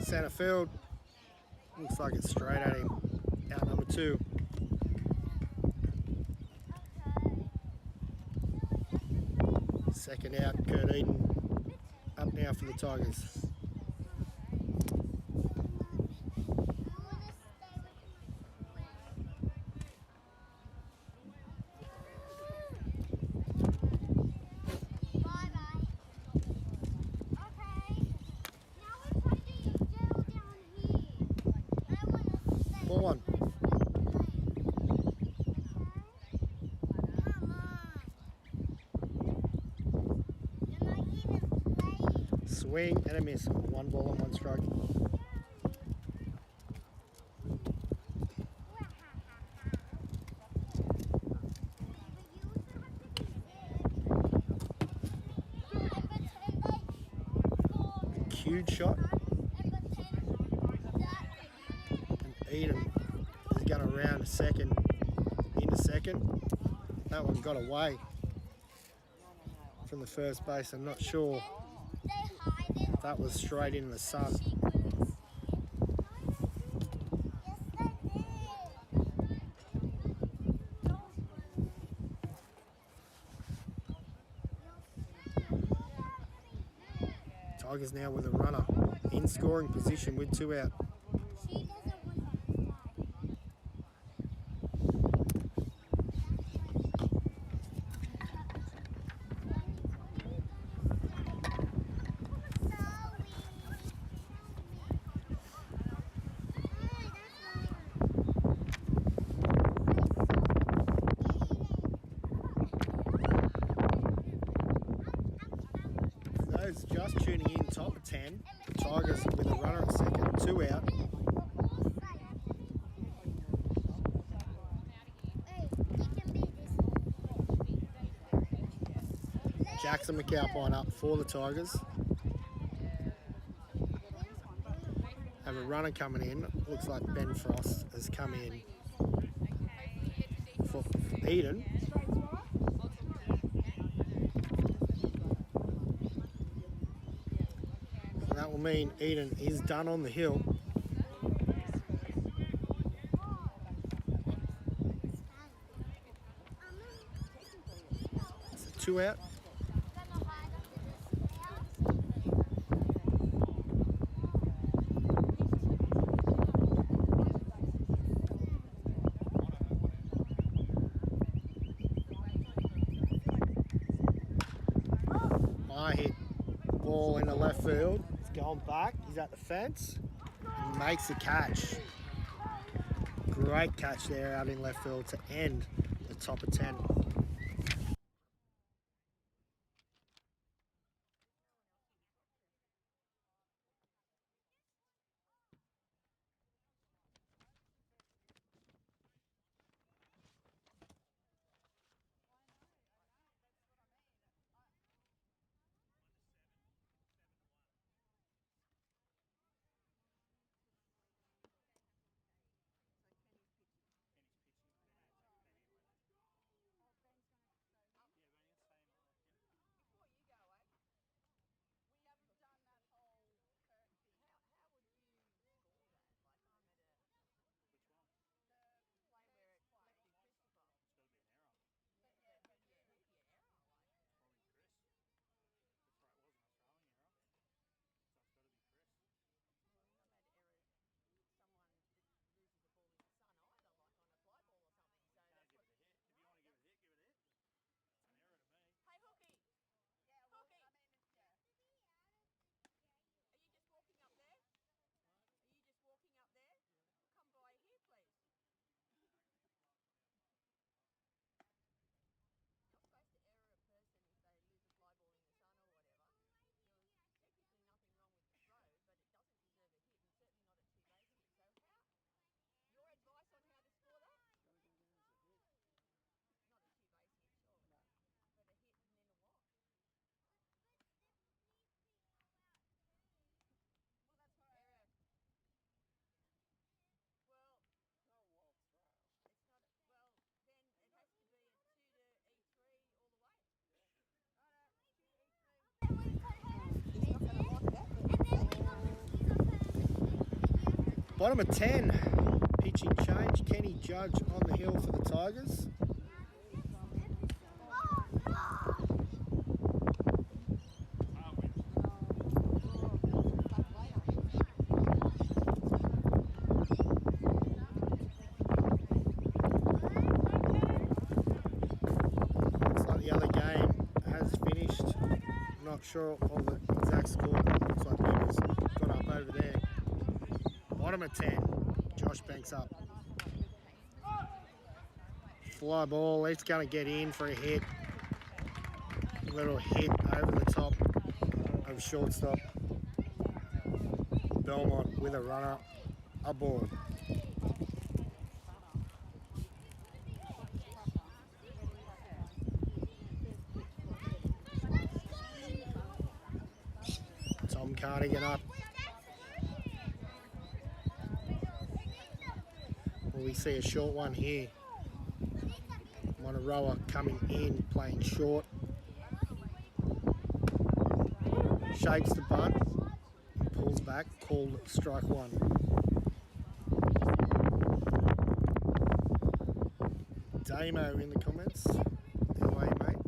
A: Centre field. Looks like it's straight at him. Out number 2. Second out, Kurt Eden. Up now for the Tigers. Ball one. Swing and a miss. 1 ball and 1 strike. Huge shot. And Eden is going to round second. Into second. That one got away from the first base. I'm not sure. That was straight into the sun. Tigers now with a runner in scoring position with 2 out. Those just tuning in, top of 10. The Tigers with a runner at second, 2 out. Jackson McAlpine up for the Tigers. Have a runner coming in. Looks like Ben Frost has come in for Eden. That will mean Eden is done on the hill. It's a 2 out. My hit ball in the left field. Going back, he's at the fence, and makes the catch. Great catch there out in left field to end the top of 10. Bottom of 10. Pitching change. Kenny Judge on the hill for the Tigers. Not sure of the exact score, but looks like Beaver's gone up over there. Bottom of 10, Josh Banks up. Fly ball, it's going to get in for a hit. A little hit over the top of shortstop. Belmont with a runner aboard. Cardigan up. Well, we see a short one here. Monaroa coming in, playing short. Shakes the bunt, pulls back, called strike one. Damo in the comments. How are you, mate?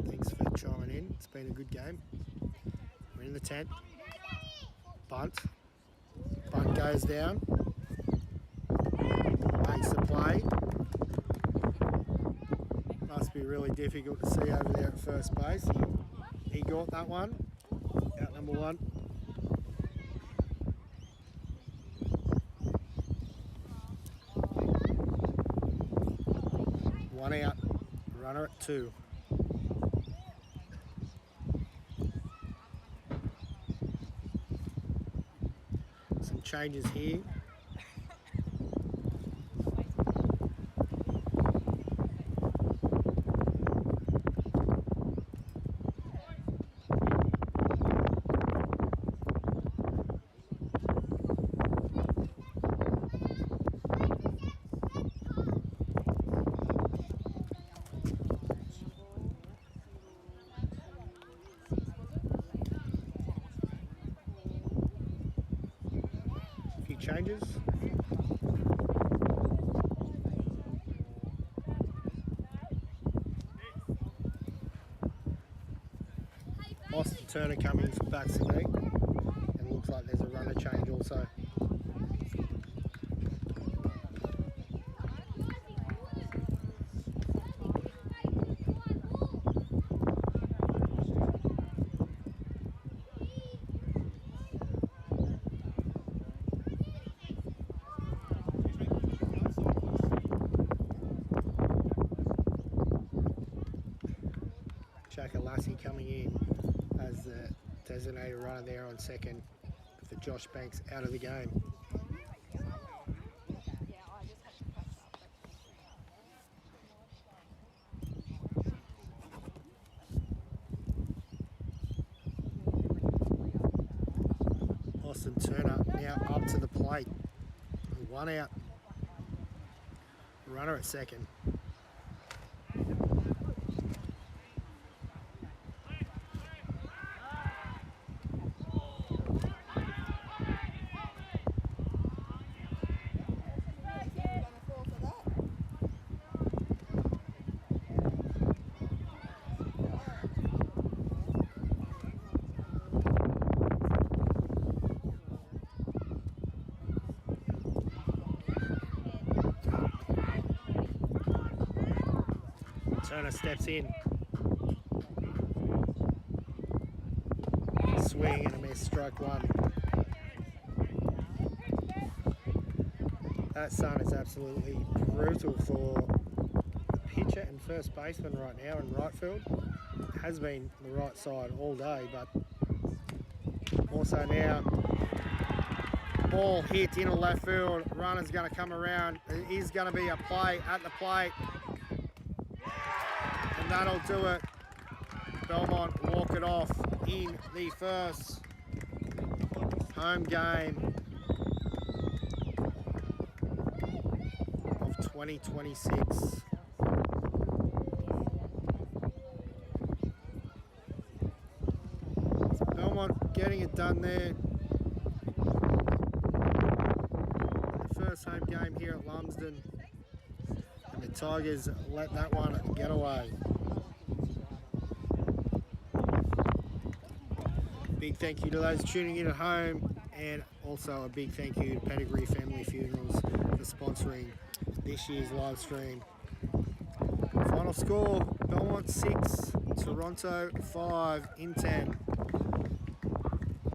A: Thanks for chiming in. It's been a good game. In the 10th, bunt goes down, makes the play. Must be really difficult to see over there at first base. He got that one, out number 1. One out, runner at 2. Changes here. Changes. Austin Turner coming for bats today, and looks like there's a runner change also. Lassie coming in as the designated runner there on second for Josh Banks out of the game. Austin Turner now up to the plate. 1 out. Runner at second. Turner steps in. Swing and a miss, strike 1. That sun is absolutely brutal for the pitcher and first baseman right now in right field. It has been the right side all day, but also now. Ball hit into left field. Runner's going to come around. It is going to be a play at the plate. And that'll do it. Belmont walk it off in the first home game of 2026. Belmont getting it done there. First home game here at Lumsden. And the Tigers let that one get away. Big thank you to those tuning in at home, and also a big thank you to Pettigrew Family Funerals for sponsoring this year's live stream. Final score, Belmont 6, Toronto 5 in 10.